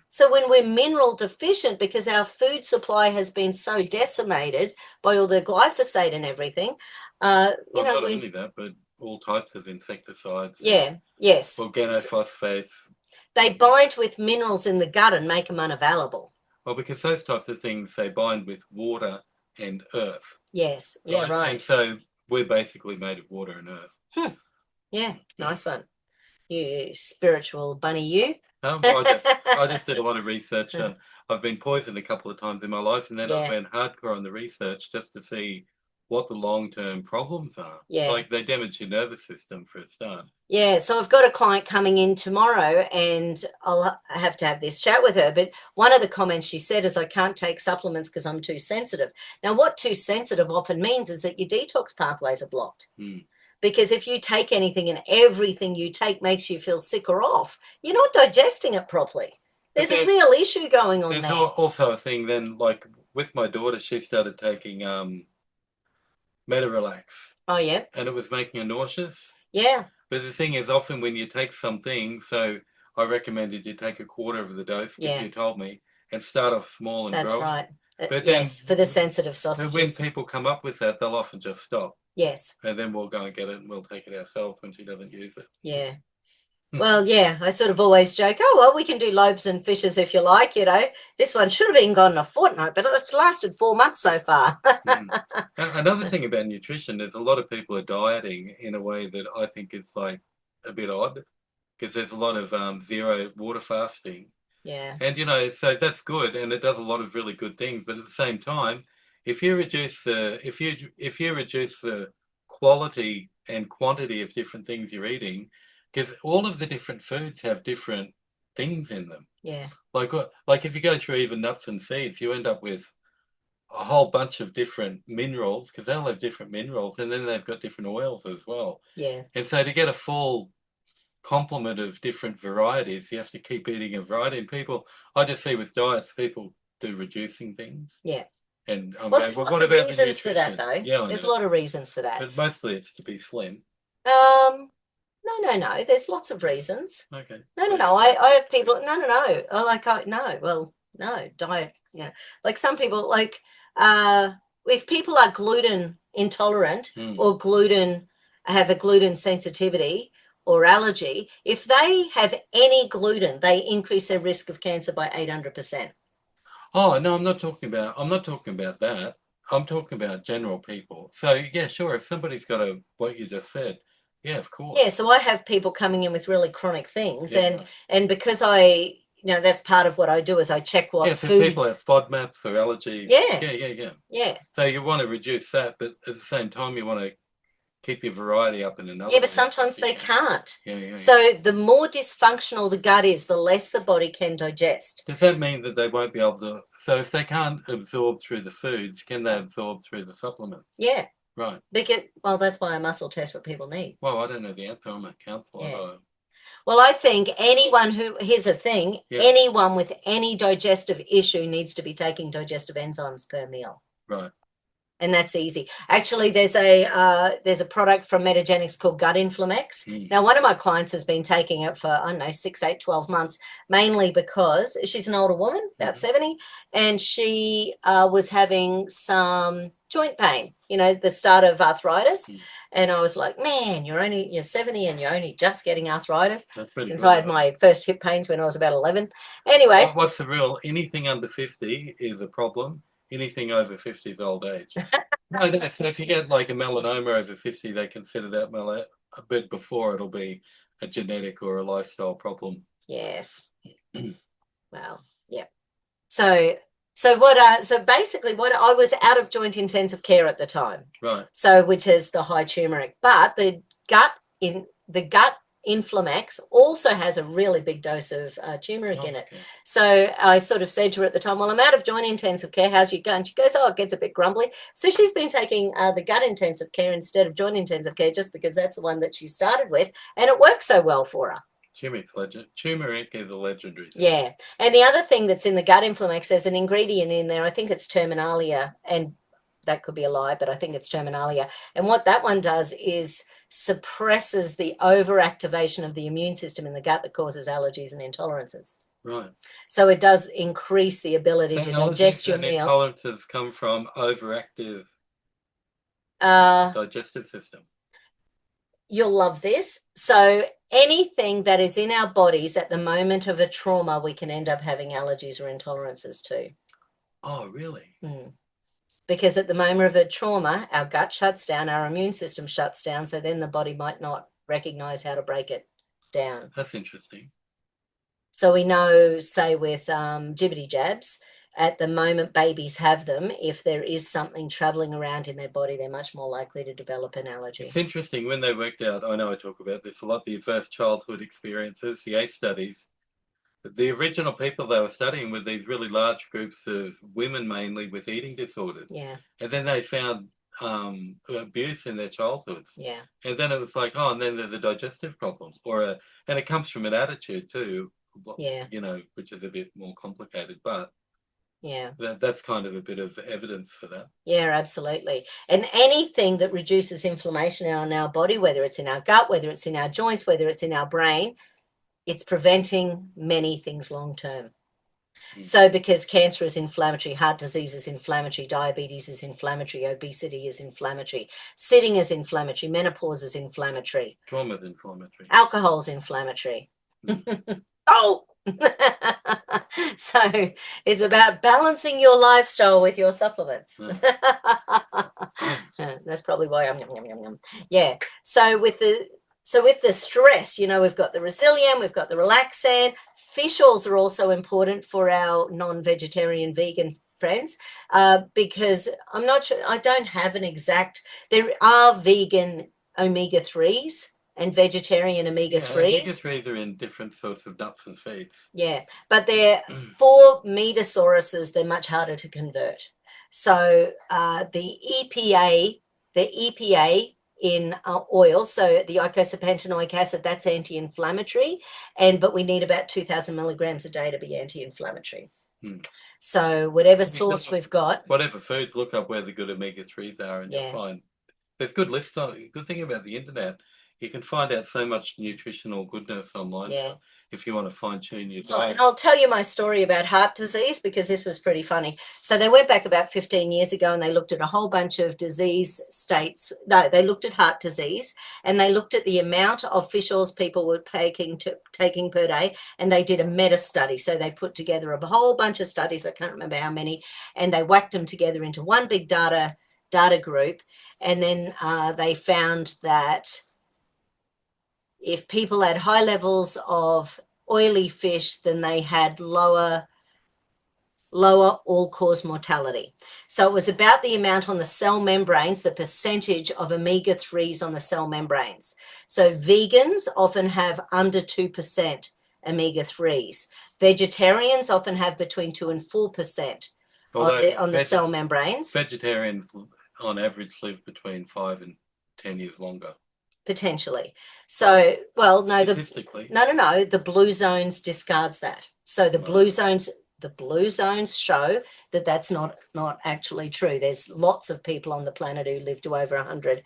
So when we're mineral deficient, because our food supply has been so decimated by all the glyphosate and everything, not only that, but all types of insecticides. Yeah, yes. Organophosphates. They bind with minerals in the gut and make them unavailable. Well, because those types of things, they bind with water and earth. Yes, yeah, right. And so we're basically made of water and earth. Yeah, nice one. You spiritual bunny, you. I just did a lot of research, and I've been poisoned a couple of times in my life, and then I've been hardcore on the research just to see what the long-term problems are. Yeah. Like they damage your nervous system for a start. Yeah, so I've got a client coming in tomorrow and I'll have to have this chat with her. But one of the comments she said is I can't take supplements because I'm too sensitive. Now, what too sensitive often means is that your detox pathways are blocked. Because if you take anything and everything you take makes you feel sick or off, you're not digesting it properly. There's a real issue going on there. There's also a thing then, like with my daughter, she started taking Metarelax. Oh, yeah. And it was making her nauseous. Yeah. But the thing is, often when you take something, so I recommended you take a quarter of the dose, because you told me, and start off small and grow. That's right. But yes, for the sensitive sausages. When people come up with that, they'll often just stop. Yes. And then we'll go and get it and we'll take it ourselves when she doesn't use it. Yeah. Well, yeah, I sort of always joke, oh, well, we can do loaves and fishes if you like, This one should have been gone in a fortnight, but it's lasted 4 months so far. Another thing about nutrition is a lot of people are dieting in a way that I think is like a bit odd, because there's a lot of zero water fasting. Yeah. And, so that's good, and it does a lot of really good things. But at the same time, if you reduce the quality and quantity of different things you're eating, because all of the different foods have different things in them. Yeah. Like if you go through even nuts and seeds, you end up with a whole bunch of different minerals, because they'll have different minerals, and then they've got different oils as well. Yeah. And so to get a full complement of different varieties, you have to keep eating a variety. And I just see with diets, people do reducing things. Yeah. And there's a lot of reasons for that, though. Yeah, there's a lot of reasons for that. But mostly it's to be slim. No. There's lots of reasons. Okay. No. I have people. No. Diet. Like some people, like if people are gluten intolerant or have a gluten sensitivity or allergy, if they have any gluten, they increase their risk of cancer by 800%. Oh no, I'm not talking about that. I'm talking about general people. So yeah, sure. If somebody's got what you just said, yeah, of course. Yeah, so I have people coming in with really chronic things, and because that's part of what I do is I check what so food. People have FODMAPs for allergies. Yeah. So you want to reduce that, but at the same time you want to keep your variety up in another. Yeah, but sometimes they can't. Yeah. So the more dysfunctional the gut is, the less the body can digest. Does that mean that they won't be able to? So if they can't absorb through the foods, can they absorb through the supplements? Yeah. Right. Well, that's why I muscle test what people need. Well, I don't know the answer. I'm a counsellor. Yeah. Well, I think here's the thing, anyone with any digestive issue needs to be taking digestive enzymes per meal. Right. And that's easy. Actually, there's a product from Metagenics called Gut Inflamex. Now, one of my clients has been taking it for, I don't know, 6, 8, 12 months, mainly because she's an older woman, about 70, and she was having some joint pain, the start of arthritis. And I was like, man, you're 70 and you're only just getting arthritis. That's pretty and good. So I had my first hip pains when I was about 11. Anyway. What's the rule? Anything under 50 is a problem. Anything over 50 is old age. No, so if you get like a melanoma over 50, they consider that a bit before it'll be a genetic or a lifestyle problem. Yes. Well, yeah. So basically what I was out of joint intensive care at the time. Right. So which is the high turmeric, but the gut Inflamex also has a really big dose of turmeric in it. So I sort of said to her at the time, well, I'm out of joint intensive care. How's you going? She goes, oh, it gets a bit grumbly. So she's been taking the gut intensive care instead of joint intensive care just because that's the one that she started with. And it works so well for her. Turmeric is a legendary thing. Yeah. And the other thing that's in the gut Inflamex, there's an ingredient in there. I think it's Terminalia, and that could be a lie, but I think it's Terminalia. And what that one does is suppresses the overactivation of the immune system in the gut that causes allergies and intolerances. Right. So it does increase the ability to digest your meal. Intolerances come from overactive digestive system. You'll love this. So anything that is in our bodies at the moment of a trauma, we can end up having allergies or intolerances to. Oh, really? Because at the moment of a trauma, our gut shuts down, our immune system shuts down, so then the body might not recognize how to break it down. That's interesting. So we know, say with jibbity jabs, at the moment babies have them, if there is something traveling around in their body, they're much more likely to develop an allergy. It's interesting when they worked out, I know I talk about this a lot, the adverse childhood experiences, the ACE studies. The original people they were studying were these really large groups of women, mainly with eating disorders. Yeah. And then they found abuse in their childhoods. Yeah. And then it was like, oh, and then there's a digestive problem, and it comes from an attitude too. Yeah. Which is a bit more complicated, but yeah, that's kind of a bit of evidence for that. Yeah, absolutely. And anything that reduces inflammation in our body, whether it's in our gut, whether it's in our joints, whether it's in our brain, it's preventing many things long term. So because cancer is inflammatory, heart disease is inflammatory, diabetes is inflammatory, obesity is inflammatory, sitting is inflammatory, menopause is inflammatory. Trauma is inflammatory. Alcohol is inflammatory. Oh! So it's about balancing your lifestyle with your supplements. That's probably why I'm yum, yum, yum, yum. Yeah. So with the stress, we've got the Resilient, we've got the Relaxan. Fish oils are also important for our non-vegetarian vegan friends because I'm not sure, I don't have an exact, there are vegan omega-3s and vegetarian omega-3s. Omega-3s are in different sorts of nuts and seeds. Yeah, but they're for metasauruses, they're much harder to convert. So the EPA in oil, so the eicosapentaenoic acid, that's anti-inflammatory, but we need about 2,000 milligrams a day to be anti-inflammatory. So whatever source we've got, whatever foods, look up where the good omega-3s are, and you'll find there's good lists on it. Good thing about the internet, you can find out so much nutritional goodness online if you want to fine-tune your diet. And I'll tell you my story about heart disease because this was pretty funny. So they went back about 15 years ago and they looked at a whole bunch of disease states. No, they looked at heart disease and they looked at the amount of fish oils people were taking per day, and they did a meta study. So they put together a whole bunch of studies, I can't remember how many, and they whacked them together into one big data group, and then they found that if people had high levels of oily fish, then they had lower all-cause mortality. So it was about the amount on the cell membranes, the percentage of omega-3s on the cell membranes. So vegans often have under 2% omega-3s. Vegetarians often have between 2 and 4% on the cell membranes. Vegetarians on average live between 5 and 10 years longer. Potentially. So, well, no, statistically. No, the blue zones discards that. So the blue zones show that that's not actually true. There's lots of people on the planet who live to over 100,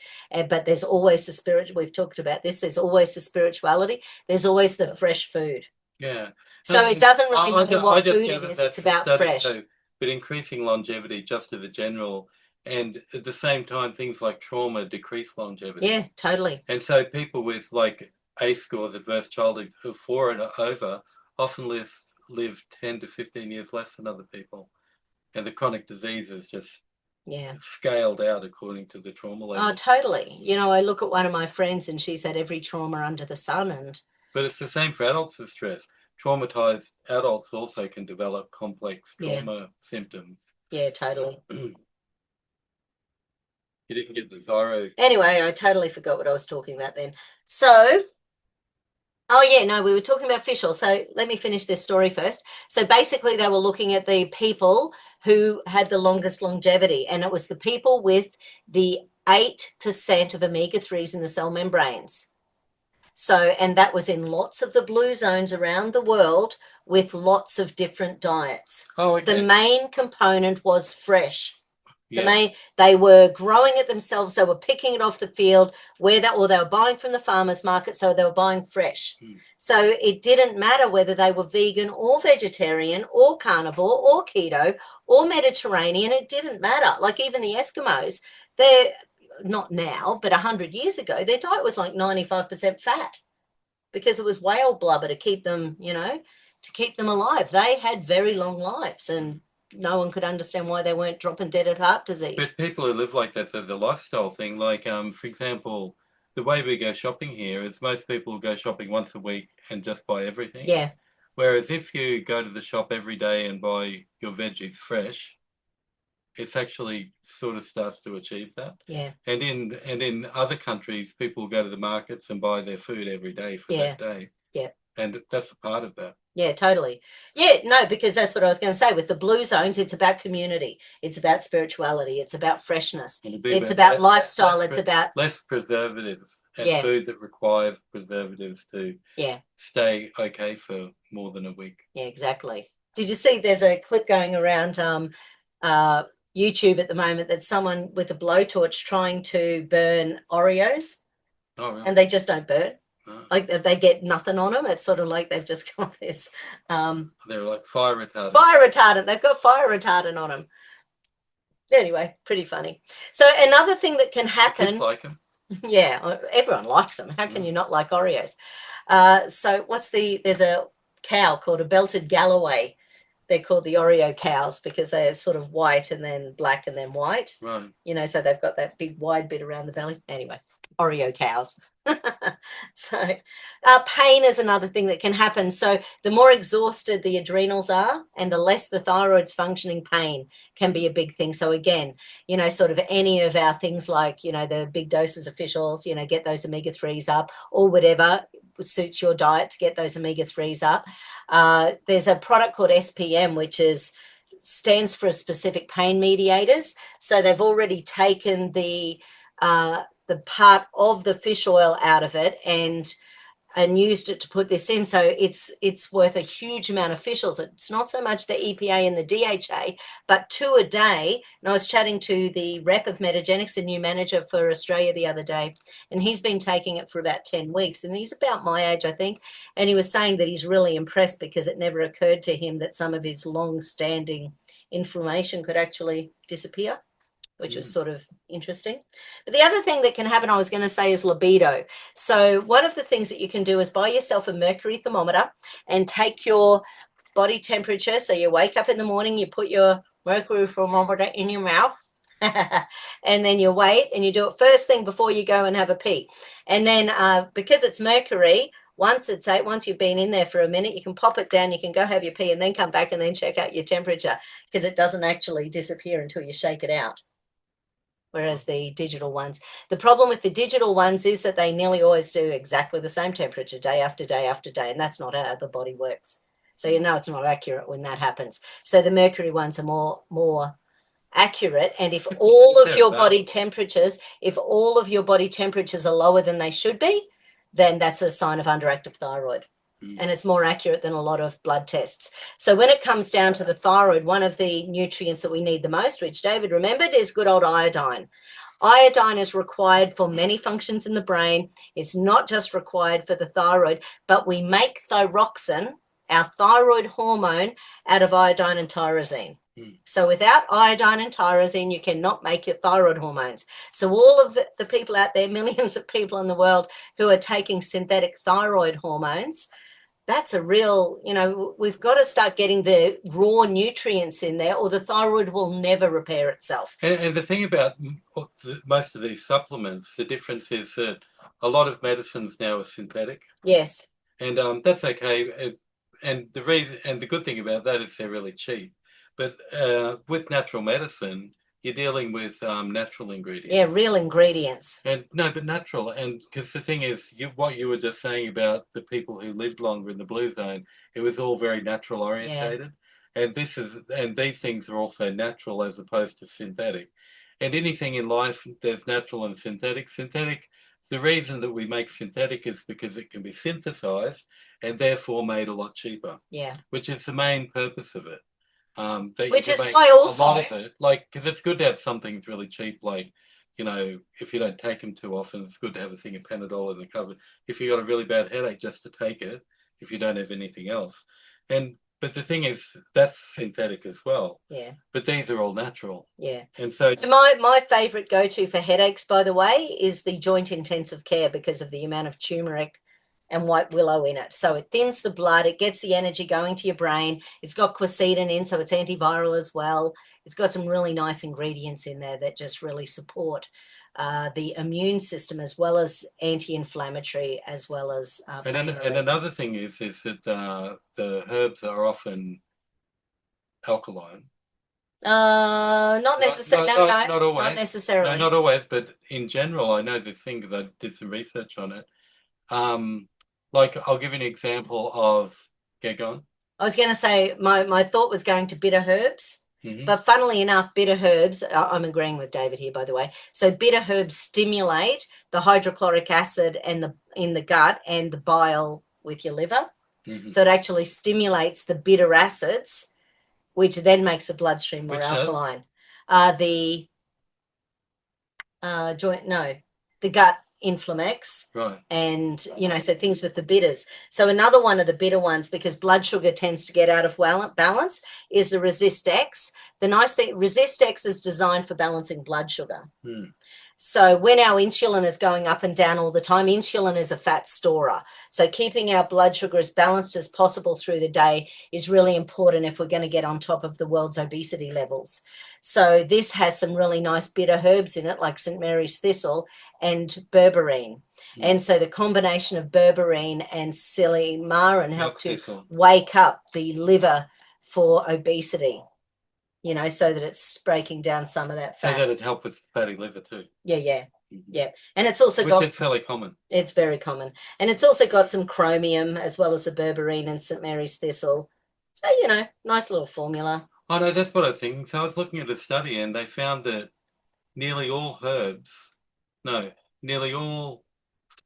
but there's always the spirit. We've talked about this. There's always the spirituality. There's always the fresh food. Yeah. So it doesn't really matter what food it is. It's about fresh. But increasing longevity, just as a general, and at the same time, things like trauma decrease longevity. Yeah, totally. And so people with like ACE scores, adverse childhood of 4 and over, often live 10 to 15 years less than other people. And the chronic diseases just scaled out according to the trauma level. Oh, totally. You know, I look at one of my friends and she's had every trauma under the sun. But it's the same for adults with stress. Traumatized adults also can develop complex trauma symptoms. Yeah, totally. You didn't get the thyroid. Anyway, I totally forgot what I was talking about then. So, we were talking about fish oil. So let me finish this story first. So basically they were looking at the people who had the longest longevity, and it was the people with the 8% of omega-3s in the cell membranes. So, and that was in lots of the blue zones around the world with lots of different diets. Oh, okay. The main component was fresh. They were growing it themselves. They were picking it off the field or they were buying from the farmer's market. So they were buying fresh. So it didn't matter whether they were vegan or vegetarian or carnivore or keto or Mediterranean. It didn't matter. Like even the Eskimos, they're not now, but 100 years ago, their diet was like 95% fat because it was whale blubber to keep them, to keep them alive. They had very long lives, and no one could understand why they weren't dropping dead of heart disease. But people who live like that, the lifestyle thing, like, for example, the way we go shopping here is most people go shopping once a week and just buy everything. Yeah. Whereas if you go to the shop every day and buy your veggies fresh, it's actually sort of starts to achieve that. Yeah. And in other countries, people go to the markets and buy their food every day for that day. Yeah. And that's a part of that. Yeah, totally. Yeah, no, because that's what I was going to say. With the blue zones, it's about community. It's about spirituality. It's about freshness. It's about lifestyle. It's about less preservatives and food that requires preservatives to stay okay for more than a week. Yeah, exactly. Did you see there's a clip going around YouTube at the moment that's someone with a blowtorch trying to burn Oreos? Oh, really? And they just don't burn. Like they get nothing on them. It's sort of like they've just got this. They're like fire retardant. Fire retardant. They've got fire retardant on them. Anyway, pretty funny. So another thing that can happen. Kids like them. Yeah, everyone likes them. How can you not like Oreos? So there's a cow called a belted Galloway. They're called the Oreo cows because they're sort of white and then black and then white. Right. So they've got that big wide bit around the belly. Anyway, Oreo cows. So pain is another thing that can happen. So the more exhausted the adrenals are and the less the thyroid's functioning, pain can be a big thing. So again, sort of any of our things like, the big doses of fish oils, get those omega-3s up or whatever suits your diet to get those omega-3s up. There's a product called SPM, which stands for specific pain mediators. So they've already taken the part of the fish oil out of it and used it to put this in. So it's worth a huge amount of fish oils. It's not so much the EPA and the DHA, but 2 a day. And I was chatting to the rep of Metagenics, the new manager for Australia the other day, and he's been taking it for about 10 weeks. And he's about my age, I think. And he was saying that he's really impressed because it never occurred to him that some of his long-standing inflammation could actually disappear, which was sort of interesting. But the other thing that can happen, I was going to say, is libido. So one of the things that you can do is buy yourself a mercury thermometer and take your body temperature. So you wake up in the morning, you put your mercury thermometer in your mouth, and then you wait and you do it first thing before you go and have a pee. And then because it's mercury, once you've been in there for a minute, you can pop it down, you can go have your pee and then come back and then check out your temperature because it doesn't actually disappear until you shake it out. Whereas the digital ones, the problem with the digital ones is that they nearly always do exactly the same temperature day after day after day, and that's not how the body works. So it's not accurate when that happens. So the mercury ones are more accurate, and if all of your body temperatures, are lower than they should be, then that's a sign of underactive thyroid. And it's more accurate than a lot of blood tests. So when it comes down to the thyroid, one of the nutrients that we need the most, which David remembered, is good old iodine. Iodine is required for many functions in the brain. It's not just required for the thyroid, but we make thyroxine, our thyroid hormone, out of iodine and tyrosine. So without iodine and tyrosine, you cannot make your thyroid hormones. So all of the people out there, millions of people in the world who are taking synthetic thyroid hormones, that's a real, we've got to start getting the raw nutrients in there, or the thyroid will never repair itself. And the thing about most of these supplements, the difference is that a lot of medicines now are synthetic. Yes. And that's okay. And the good thing about that is they're really cheap. But with natural medicine, you're dealing with natural ingredients. Yeah, real ingredients. And no, but natural. And because the thing is, what you were just saying about the people who lived longer in the blue zone, it was all very natural orientated. Yeah. And these things are also natural as opposed to synthetic. And anything in life, there's natural and synthetic. The reason that we make synthetic is because it can be synthesized and therefore made a lot cheaper. Yeah. Which is the main purpose of it. Which is why also, a lot of it, because it's good to have something that's really cheap, if you don't take them too often, it's good to have a thing of Panadol in the cupboard. If you've got a really bad headache, just to take it, if you don't have anything else. But the thing is, that's synthetic as well. Yeah. But these are all natural. Yeah. And so my favourite go-to for headaches, by the way, is the joint intensive care, because of the amount of turmeric and white willow in it. So it thins the blood, it gets the energy going to your brain. It's got quercetin in, so it's antiviral as well. It's got some really nice ingredients in there that just really support the immune system, as well as anti-inflammatory, as well as and another thing is that the herbs are often alkaline. Not necessarily. Not always. Not necessarily. No, not always, but in general, I know the thing, because I did some research on it. I'll give you an example of, get going. I was going to say, my thought was going to bitter herbs, mm-hmm. But funnily enough, bitter herbs, I'm agreeing with David here, by the way. So bitter herbs stimulate the hydrochloric acid in the gut and the bile with your liver. Mm-hmm. So it actually stimulates the bitter acids, which then makes the bloodstream more alkaline. The gut Inflamex, right? And so things with the bitters. So another one of the bitter ones, because blood sugar tends to get out of balance, is the Resist X. The nice thing, Resist X is designed for balancing blood sugar. So when our insulin is going up and down all the time, insulin is a fat storer. So keeping our blood sugar as balanced as possible through the day is really important if we're going to get on top of the world's obesity levels. So this has some really nice bitter herbs in it, like St. Mary's thistle and berberine. And so the combination of berberine and silymarin help to wake up the liver for obesity. So that it's breaking down some of that fat. So that it helps with fatty liver too. Yeah. And it's also Which is fairly common. It's very common. And it's also got some chromium, as well as the berberine and St. Mary's thistle. So, nice little formula. Oh, no, that's what I think. So I was looking at a study, and they found that nearly all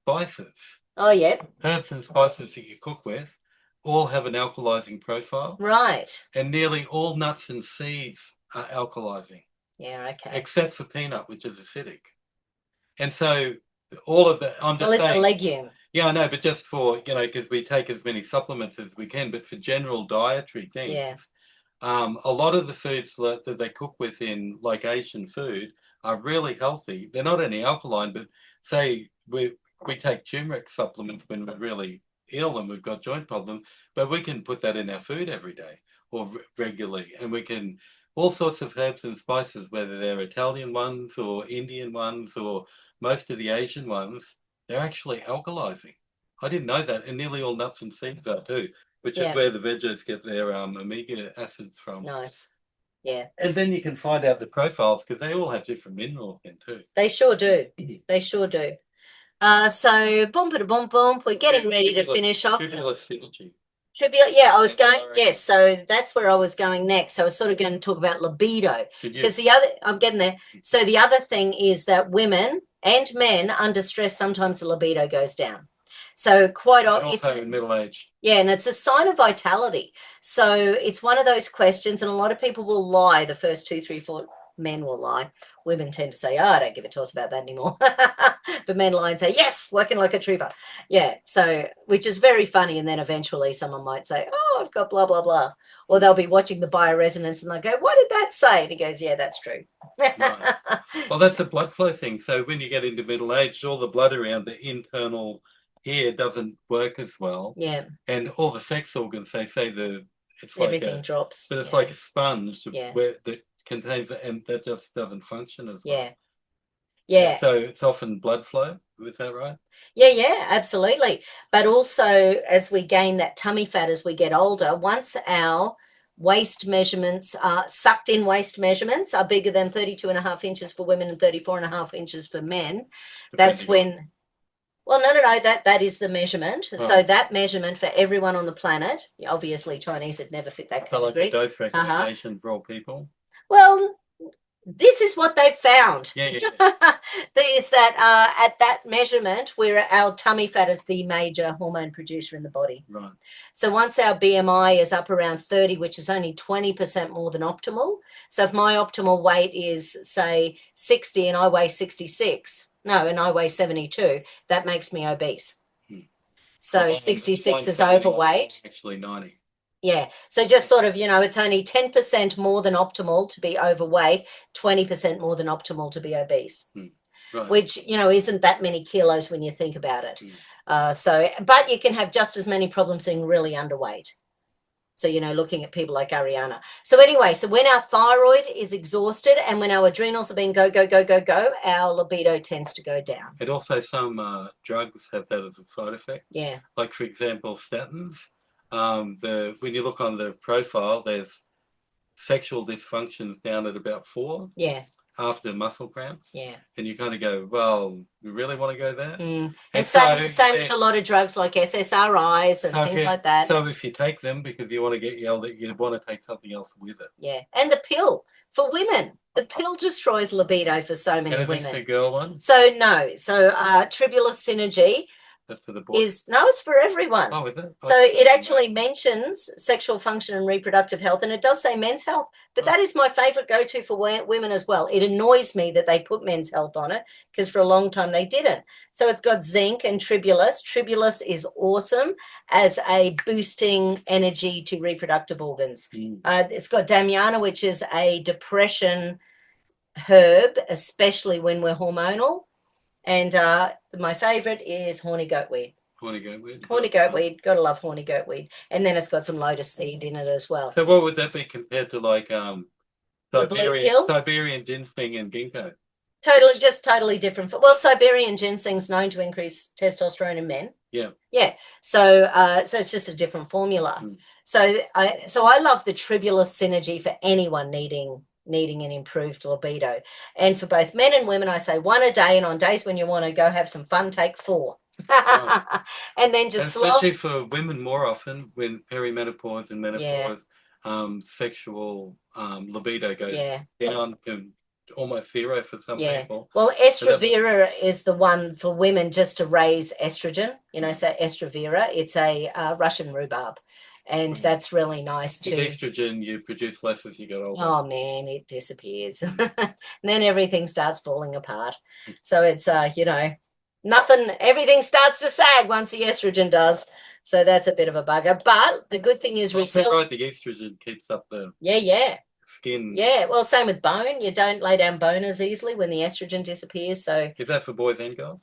spices. Oh, yeah. Herbs and spices that you cook with all have an alkalizing profile. Right. And nearly all nuts and seeds are alkalizing. Yeah, okay. Except for peanut, which is acidic. And so all of that, I'm just saying. It's a legume. Yeah, I know, but just for, because we take as many supplements as we can, but for general dietary things, a lot of the foods that they cook with in, like Asian food, are really healthy. They're not only alkaline, but say we take turmeric supplements when we're really ill and we've got joint problems, but we can put that in our food every day or regularly, and we can all sorts of herbs and spices, whether they're Italian ones or Indian ones or most of the Asian ones, they're actually alkalizing. I didn't know that, and nearly all nuts and seeds are too, which is where the veggies get their omega acids from. Nice. Yeah. And then you can find out the profiles, because they all have different minerals in too. They sure do. They sure do. So, boom, we're getting ready to finish off. Fabulous synergy. Yeah, I was going, yes, so that's where I was going next. So I was sort of going to talk about libido because I'm getting there. So the other thing is that women and men under stress, sometimes the libido goes down. So also in middle age. Yeah, and it's a sign of vitality. So it's one of those questions, and a lot of people will lie. The first 2, 3, 4 men will lie. Women tend to say, "Oh, I don't give a toss about that anymore." But men lie and say, "Yes, working like a trooper." Yeah, so which is very funny. And then eventually someone might say, "Oh, I've got blah blah blah," or they'll be watching the bioresonance and they'll go, "What did that say?" And he goes, "Yeah, that's true." Right. Well, that's the blood flow thing. So when you get into middle age, all the blood around the internal here doesn't work as well. Yeah. And all the sex organs, they say it's everything drops. But it's like a sponge Yeah. that contains it, and that just doesn't function as well. Yeah. Yeah. So it's often blood flow. Is that right? Yeah, absolutely. But also, as we gain that tummy fat as we get older, once our waist measurements are sucked in, waist measurements are bigger than 32.5 inches for women and 34.5 inches for men. That's when. Well, no, that is the measurement. Right. So that measurement for everyone on the planet, obviously Chinese had never fit that category. So like a dose recommendation for all people? Well, this is what they've found. Yeah. Is that at that measurement, our tummy fat is the major hormone producer in the body. Right. So once our BMI is up around 30, which is only 20% more than optimal. So if my optimal weight is, say, 60 and I weigh 66, and I weigh 72, that makes me obese. So 66 is overweight. Actually 90. Yeah. So just sort of, it's only 10% more than optimal to be overweight, 20% more than optimal to be obese, right. Which, isn't that many kilos when you think about it. But you can have just as many problems being really underweight. So, looking at people like Ariana. So anyway, so when our thyroid is exhausted and when our adrenals are being go, our libido tends to go down. And also some drugs have that as a side effect. Yeah. Like, for example, statins. When you look on the profile, there's sexual dysfunctions down at about 4. Yeah. After muscle cramps. Yeah. And you kind of go, well, we really want to go there? And same with a lot of drugs like SSRIs and things like that. So if you take them because you want to get yelled at, you want to take something else with it. Yeah. And the pill for women. The pill destroys libido for so many women. And is this the girl one? So no. So Tribulus Synergy. That's for the boys. It's for everyone. Oh, is it? So it actually mentions sexual function and reproductive health, and it does say men's health, but that is my favorite go-to for women as well. It annoys me that they put men's health on it because for a long time they didn't. So it's got zinc and tribulus. Tribulus is awesome as a boosting energy to reproductive organs. It's got Damiana, which is a depression herb, especially when we're hormonal. And my favorite is horny goatweed. Horny goatweed. Horny goatweed. Gotta love horny goatweed. And then it's got some lotus seed in it as well. So what would that be compared to like Siberian ginseng and ginkgo? Totally different. Well, Siberian ginseng's known to increase testosterone in men. Yeah. Yeah. So it's just a different formula. So I love the Tribulus Synergy for anyone needing an improved libido. And for both men and women, I say 1 a day, and on days when you want to go have some fun, take 4. And then just especially for women more often when perimenopause and menopause, sexual libido goes down to almost zero for some people. Well, Estravera is the one for women just to raise estrogen. So Estravera, it's a Russian rhubarb. And that's really nice too. Estrogen you produce less as you get older. Oh man, it disappears. And then everything starts falling apart. So it's everything starts to sag once the estrogen does. So that's a bit of a bugger. But the good thing is the estrogen keeps up the skin. Yeah, well, same with bone. You don't lay down bone as easily when the estrogen disappears. So is that for boys and girls?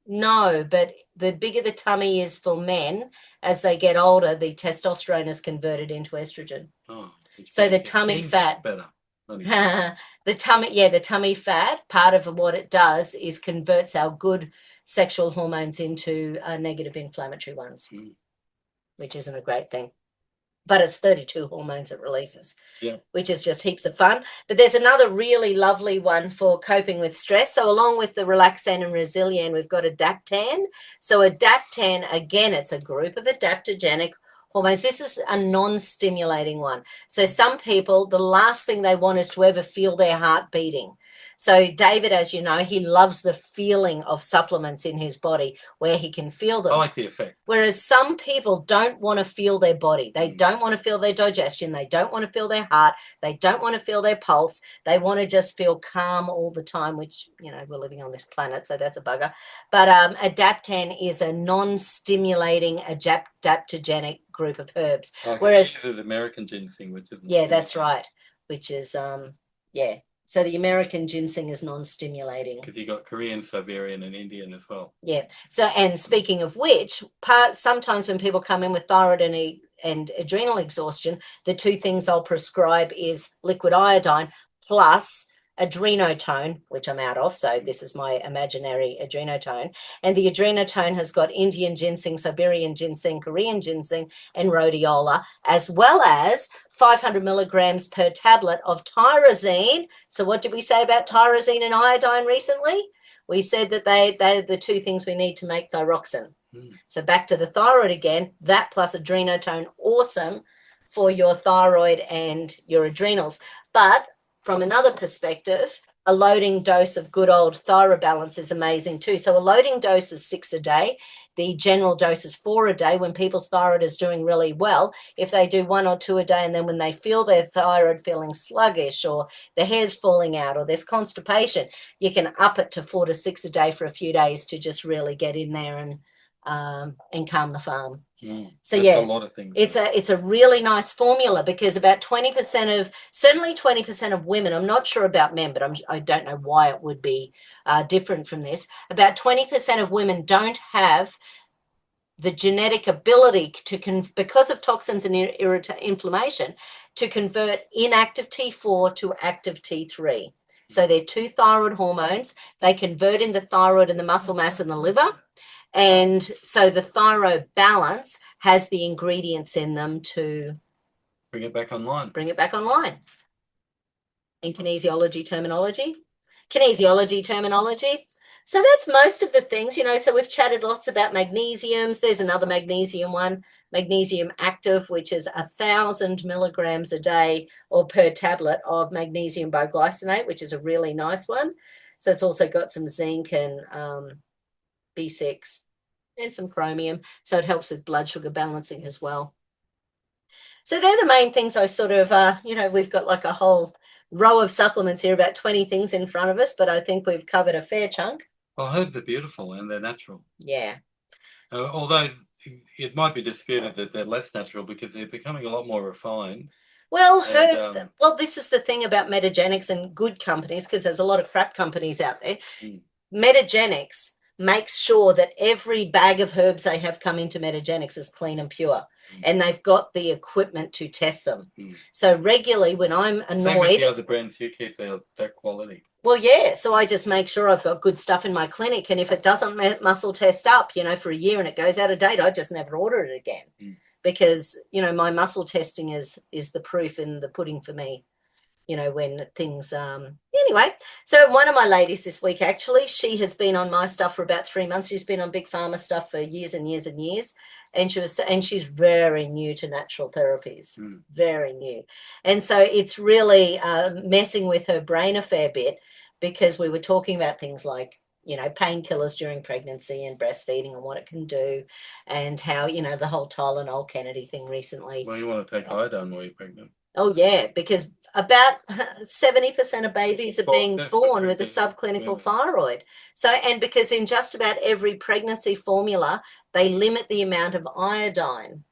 No, but the bigger the tummy is for men, as they get older, the testosterone is converted into estrogen. Oh, so the tummy fat, better. the tummy fat, part of what it does is converts our good sexual hormones into negative inflammatory ones, which isn't a great thing. but it's 32 hormones it releases, which is just heaps of fun. But there's another really lovely one for coping with stress. So along with the Relaxan and Resilian, we've got Adaptan. So Adaptan, again, it's a group of adaptogenic hormones. This is a non-stimulating one. So some people, the last thing they want is to ever feel their heart beating. So David, as you know, he loves the feeling of supplements in his body where he can feel them. I like the effect. Whereas some people don't want to feel their body. They don't want to feel their digestion. They don't want to feel their heart. They don't want to feel their pulse. They want to just feel calm all the time, which, you know, we're living on this planet, so that's a bugger. But Adaptan is a non-stimulating adaptogenic group of herbs. Whereas the American ginseng, which is that's right. Which is So the American ginseng is non-stimulating. Because you got Korean, Siberian, and Indian as well. Yeah. So, and speaking of which, sometimes when people come in with thyroid and adrenal exhaustion, the two things I'll prescribe is liquid iodine plus adrenotone, which I'm out of. So this is my imaginary adrenotone. And the adrenotone has got Indian ginseng, Siberian ginseng, Korean ginseng, and rhodiola, as well as 500 milligrams per tablet of tyrosine. So what did we say about tyrosine and iodine recently? We said that they're the two things we need to make thyroxine. So back to the thyroid again, that plus adrenotone, awesome for your thyroid and your adrenals. But from another perspective, a loading dose of good old Thyrobalance is amazing too. So a loading dose is 6 a day. The general dose is 4 a day when people's thyroid is doing really well. If they do 1 or 2 a day, and then when they feel their thyroid feeling sluggish or the hair's falling out or there's constipation, you can up it to 4 to 6 a day for a few days to just really get in there and calm the farm. So that's a lot of things. It's a really nice formula because about 20% of women, I'm not sure about men, but I don't know why it would be different from this. About 20% of women don't have the genetic ability to because of toxins and inflammation to convert inactive T4 to active T3. So they're two thyroid hormones. They convert in the thyroid and the muscle mass in the liver. And so the Thyrobalance has the ingredients in them to bring it back online. In kinesiology terminology. So that's most of the things, you know. So we've chatted lots about magnesiums. There's another magnesium one, Magnesium Active, which is 1,000 milligrams a day or per tablet of magnesium biglycinate, which is a really nice one. So it's also got some zinc and B6 and some chromium. So it helps with blood sugar balancing as well. So they're the main things I sort of, we've got like a whole row of supplements here, about 20 things in front of us, but I think we've covered a fair chunk. Well, herbs are beautiful and they're natural. Yeah. Although it might be disputed that they're less natural because they're becoming a lot more refined. Well, this is the thing about Metagenics and good companies, because there's a lot of crap companies out there. Metagenics makes sure that every bag of herbs they have come into Metagenics is clean and pure, and they've got the equipment to test them. So regularly when I'm annoyed... Same with the other brands, you keep that quality. Well, yeah, so I just make sure I've got good stuff in my clinic, and if it doesn't muscle test up, for a year and it goes out of date, I just never order it again. Because, my muscle testing is the proof in the pudding for me. When things anyway. So one of my ladies this week, actually, she has been on my stuff for about 3 months. She's been on Big Pharma stuff for years and years and years, and she's very new to natural therapies, very new. And so it's really messing with her brain a fair bit, because we were talking about things like painkillers during pregnancy and breastfeeding and what it can do, and how the whole Tylenol Kennedy thing recently. Well, you want to take iodine while you're pregnant. Oh, yeah, because about 70% of babies are being born with a subclinical thyroid. So, and because in just about every pregnancy formula, they limit the amount of iodine.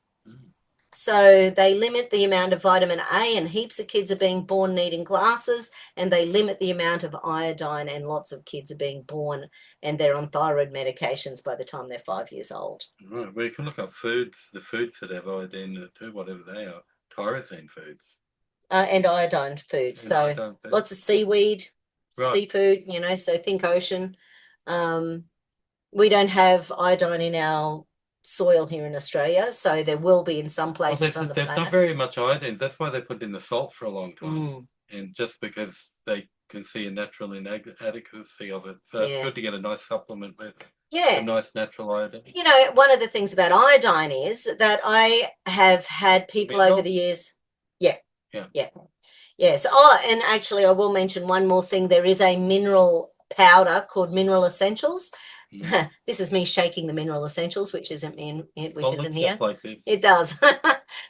So they limit the amount of vitamin A, and heaps of kids are being born needing glasses, and they limit the amount of iodine, and lots of kids are being born and they're on thyroid medications by the time they're 5 years old. Right, well, you can look up the foods that have iodine in it too, whatever they are. Tyrosine foods. And iodine foods. So lots of seaweed, seafood, so think ocean. We don't have iodine in our soil here in Australia, so there will be in some places on the planet. There's not very much iodine. That's why they put in the salt for a long time, and just because they can see a natural inadequacy of it, so it's good to get a nice supplement with a nice natural iodine. You know, one of the things about iodine is that I have had people over the years. Yes. Oh, and actually, I will mention one more thing. There is a mineral powder called Mineral Essentials. This is me shaking the Mineral Essentials, which isn't me, which isn't here. Like this. It does.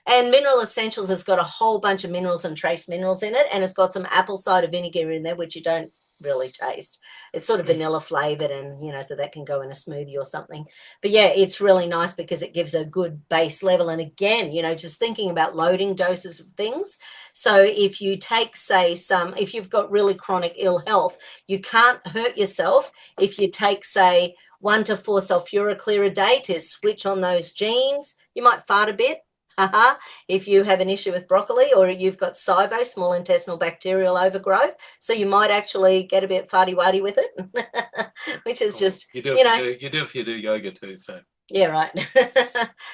And Mineral Essentials has got a whole bunch of minerals and trace minerals in it, and it's got some apple cider vinegar in there, which you don't really taste. It's sort of vanilla flavored, and you know, so that can go in a smoothie or something. But yeah, it's really nice because it gives a good base level. And again, you know, just thinking about loading doses of things. So if you take, say, if you've got really chronic ill health, you can't hurt yourself if you take, say, 1 to 4 sulfuroclear a day to switch on those genes. You might fart a bit. If you have an issue with broccoli, or you've got SIBO, small intestinal bacterial overgrowth, so you might actually get a bit farty-warty with it, which is just, you do if you do yoga too, so. Yeah, right.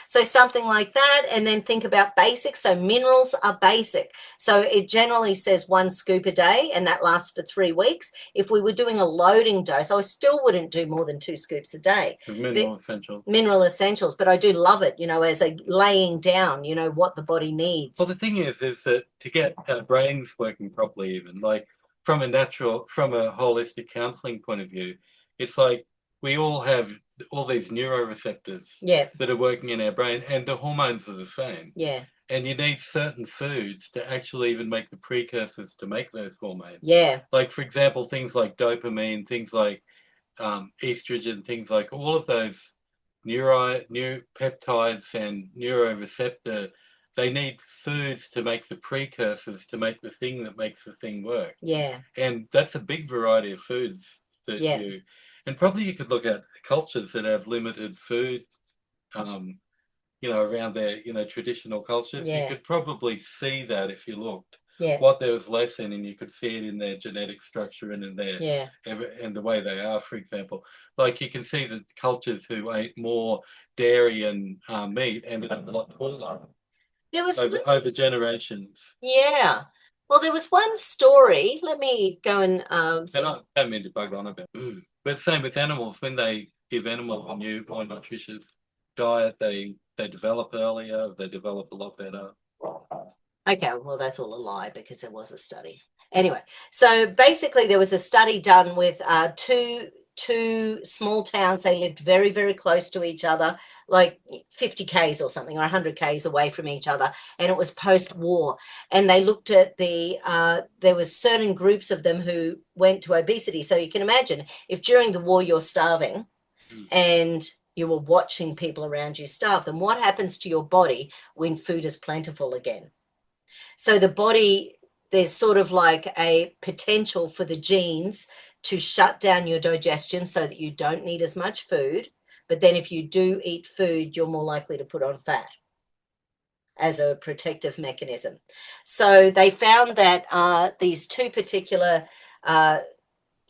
So something like that, and then think about basics. So minerals are basic. So it generally says 1 scoop a day, and that lasts for 3 weeks. If we were doing a loading dose, I still wouldn't do more than 2 scoops a day. Mineral essentials. Mineral essentials, but I do love it, you know, as a laying down, you know, what the body needs. Well, the thing is that to get our brains working properly, even like from a holistic counseling point of view, it's like we all have all these neuroreceptors that are working in our brain, and the hormones are the same. Yeah. And you need certain foods to actually even make the precursors to make those hormones. Yeah. Like, for example, things like dopamine, things like estrogen, things like all of those peptides and neuroreceptor, they need foods to make the precursors to make the thing that makes the thing work. Yeah. And that's a big variety of foods that and probably you could look at cultures that have limited food, you know, around their, you know, traditional cultures. You could probably see that if you looked. What there was less in, and you could see it in their genetic structure and in their and the way they are, for example. Like you can see that cultures who ate more dairy and meat ended up a lot taller. There was over generations. Yeah. Well, there was one story. Let me go and I don't mean to bug on about it. But same with animals. When they give animals a new, more nutritious diet, they develop earlier, they develop a lot better. Okay, well, that's all a lie because there was a study. Anyway, so basically there was a study done with two small towns. They lived very, very close to each other, like 50 Ks or something, or 100 Ks away from each other, and it was post-war. And they looked at there was certain groups of them who went to obesity. So you can imagine if during the war you're starving and you were watching people around you starve, then what happens to your body when food is plentiful again? So the body, there's sort of like a potential for the genes to shut down your digestion so that you don't need as much food. But then if you do eat food, you're more likely to put on fat as a protective mechanism. So they found that these 2 particular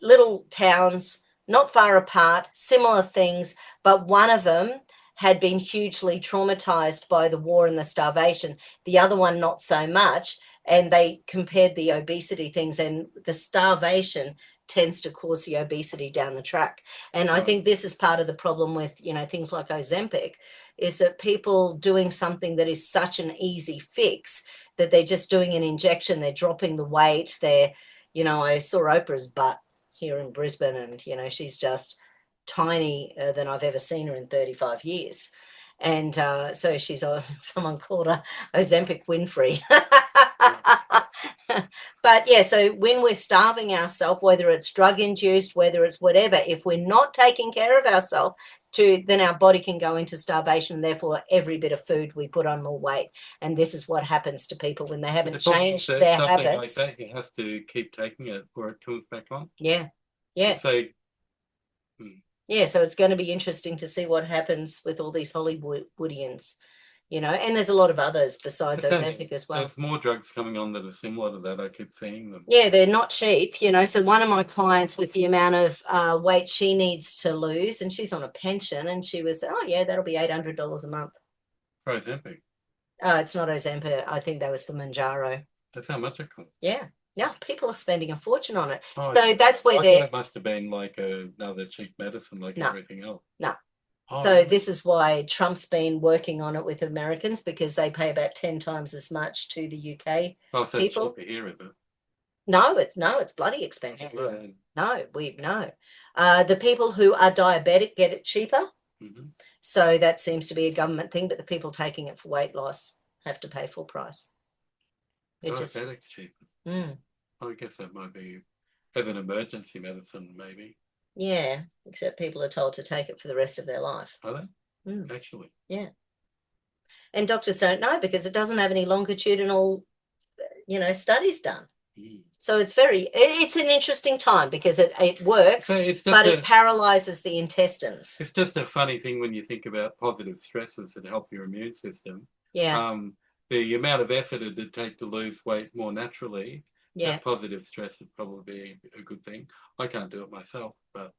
little towns, not far apart, similar things, but one of them had been hugely traumatized by the war and the starvation. The other one, not so much. And they compared the obesity things, and the starvation tends to cause the obesity down the track. And I think this is part of the problem with, you know, things like Ozempic, is that people doing something that is such an easy fix that they're just doing an injection, they're dropping the weight. They're, you know, I saw Oprah's butt here in Brisbane, and, you know, she's just tiny than I've ever seen her in 35 years. And so she's someone called her Ozempic Winfrey. But yeah, so when we're starving ourselves, whether it's drug induced, whether it's whatever, if we're not taking care of ourselves, then our body can go into starvation, and therefore every bit of food we put on more weight. And this is what happens to people when they haven't changed their habits. Like that, you have to keep taking it or it comes back on. Yeah. Yeah, so it's going to be interesting to see what happens with all these Hollywoodians, you know, and there's a lot of others besides But Ozempic as well. There's more drugs coming on that are similar to that. I keep seeing them. Yeah, they're not cheap, you know. So one of my clients, with the amount of weight she needs to lose, and she's on a pension, and she was, oh yeah, that'll be $800 a month. For Ozempic. It's not Ozempic. I think that was for Manjaro. That's how much it costs. Yeah. Yeah, people are spending a fortune on it. Oh, so that's where it must have been like another cheap medicine, like everything else. No. Oh, so this is why Trump's been working on it with Americans, because they pay about 10 times as much to the UK so people. It's cheaper here, is it? No, it's bloody expensive. Oh, right. No. The people who are diabetic get it cheaper. Mm-hmm. So that seems to be a government thing, but the people taking it for weight loss have to pay full price. Diabetic's cheaper. Mm. I guess that might be as an emergency medicine, maybe. Yeah, except people are told to take it for the rest of their life. Are they? Mm. Actually. Yeah. And doctors don't know, because it doesn't have any longitudinal, studies done. Mm. So it's an interesting time, because it works, but it paralyzes the intestines. It's just a funny thing when you think about positive stresses that help your immune system. Yeah. The amount of effort it would take to lose weight more naturally, that positive stress would probably be a good thing. I can't do it myself, but...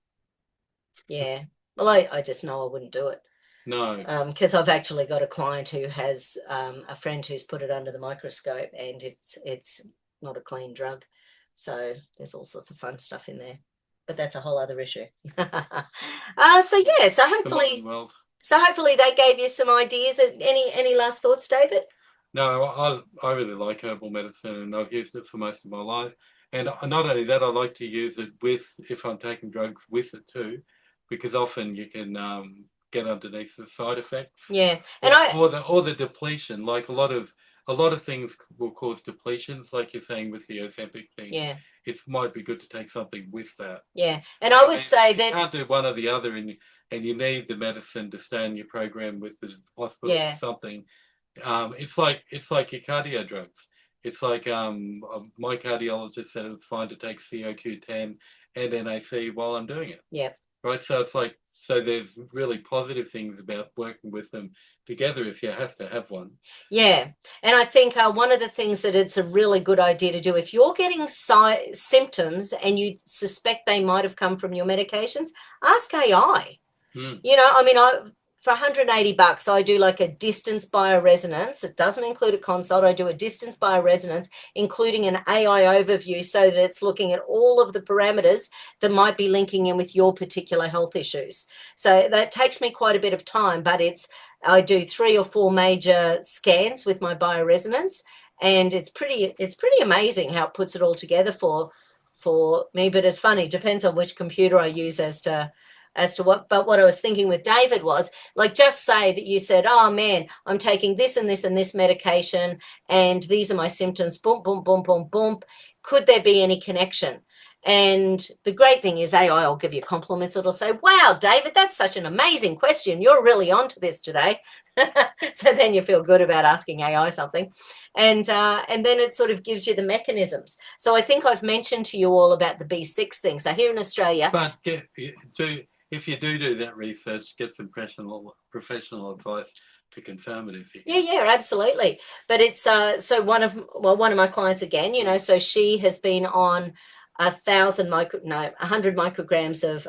Yeah. Well, I just know I wouldn't do it. No. Because I've actually got a client who has a friend who's put it under the microscope, and it's not a clean drug. So there's all sorts of fun stuff in there. But that's a whole other issue. So hopefully they gave you some ideas. Any last thoughts, David? No, I really like herbal medicine, and I've used it for most of my life. And not only that, I like to use it if I'm taking drugs with it too, because often you can get underneath the side effects. Yeah, and or the depletion. Like a lot of things will cause depletions, like you're saying with the Ozempic thing. Yeah, it might be good to take something with that. Yeah, and I would say that you can't do one or the other, and you need the medicine to stay in your program with the hospital or something. It's like your cardio drugs. It's like my cardiologist said it was fine to take COQ10 and NAC while I'm doing it. Yeah. Right. So it's like, there's really positive things about working with them together if you have to have one. Yeah. And I think one of the things that it's a really good idea to do, if you're getting symptoms and you suspect they might have come from your medications, ask AI. I mean, for $180, I do like a distance bioresonance. It doesn't include a consult. I do a distance bioresonance, including an AI overview, so that it's looking at all of the parameters that might be linking in with your particular health issues. So that takes me quite a bit of time, but I do 3 or 4 major scans with my bioresonance, and it's pretty amazing how it puts it all together for me. But it's funny, depends on which computer I use as to what. But what I was thinking with David was, like, just say that you said, oh man, I'm taking this and this and this medication, and these are my symptoms, boom, boom, boom, boom, boom. Could there be any connection? And the great thing is AI will give you compliments. It'll say, wow, David, that's such an amazing question. You're really onto this today. So then you feel good about asking AI something. And then it sort of gives you the mechanisms. So I think I've mentioned to you all about the B6 thing. So here in Australia. But if you do that research, get some professional advice to confirm it. Yeah, absolutely. But it's so one of my clients again, so she has been on 100 micrograms of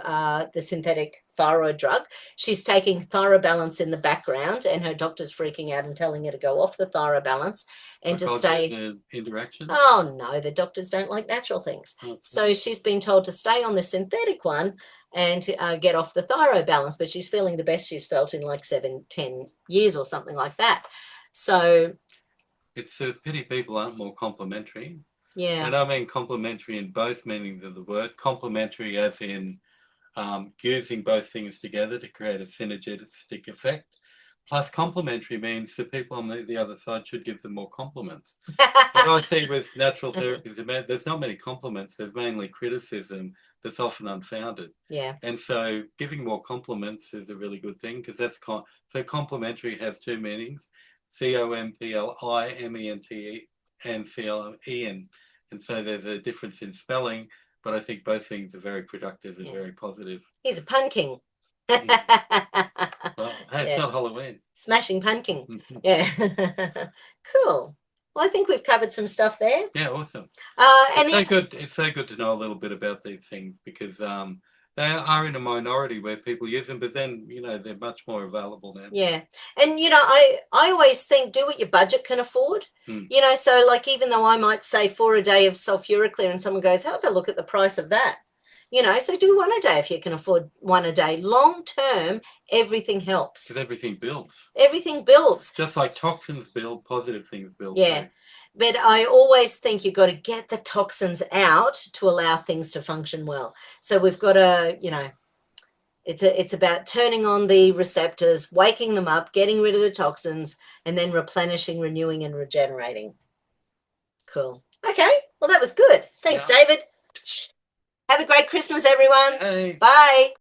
the synthetic thyroid drug. She's taking Thyrobalance in the background, and her doctor's freaking out and telling her to go off the Thyrobalance and to stay. Interaction? Oh no, the doctors don't like natural things. Okay. So she's been told to stay on the synthetic one and get off the Thyrobalance, but she's feeling the best she's felt in like 7-10 years or something like that. So it's a pity people aren't more complementary. Yeah. And I mean complementary in both meanings of the word. Complementary as in using both things together to create a synergistic effect. Plus, complementary means the people on the other side should give them more compliments. What I see with natural therapies, there's not many compliments. There's mainly criticism that's often unfounded. Yeah. And so giving more compliments is a really good thing, because that's so complementary has 2 meanings: COMPLIMENT and CLEN. And so there's a difference in spelling, but I think both things are very productive and very positive. He's a pun king. Well, hey, it's not Halloween. Smashing pumpkin. Yeah. Cool. Well, I think we've covered some stuff there. Yeah, awesome. It's so good to know a little bit about these things because they are in a minority where people use them, but then they're much more available now. Yeah, and I always think do what your budget can afford. So like even though I might say for a day of sulfuriclear, and someone goes, have a look at the price of that. So do one a day if you can afford one a day. Long term, everything helps. Because everything builds. Everything builds. Just like toxins build, positive things build. Yeah. Too. But I always think you've got to get the toxins out to allow things to function well. So we've got to, it's about turning on the receptors, waking them up, getting rid of the toxins, and then replenishing, renewing, and regenerating. Cool. Okay. Well, that was good. Thanks, David. Have a great Christmas, everyone. Hey. Bye.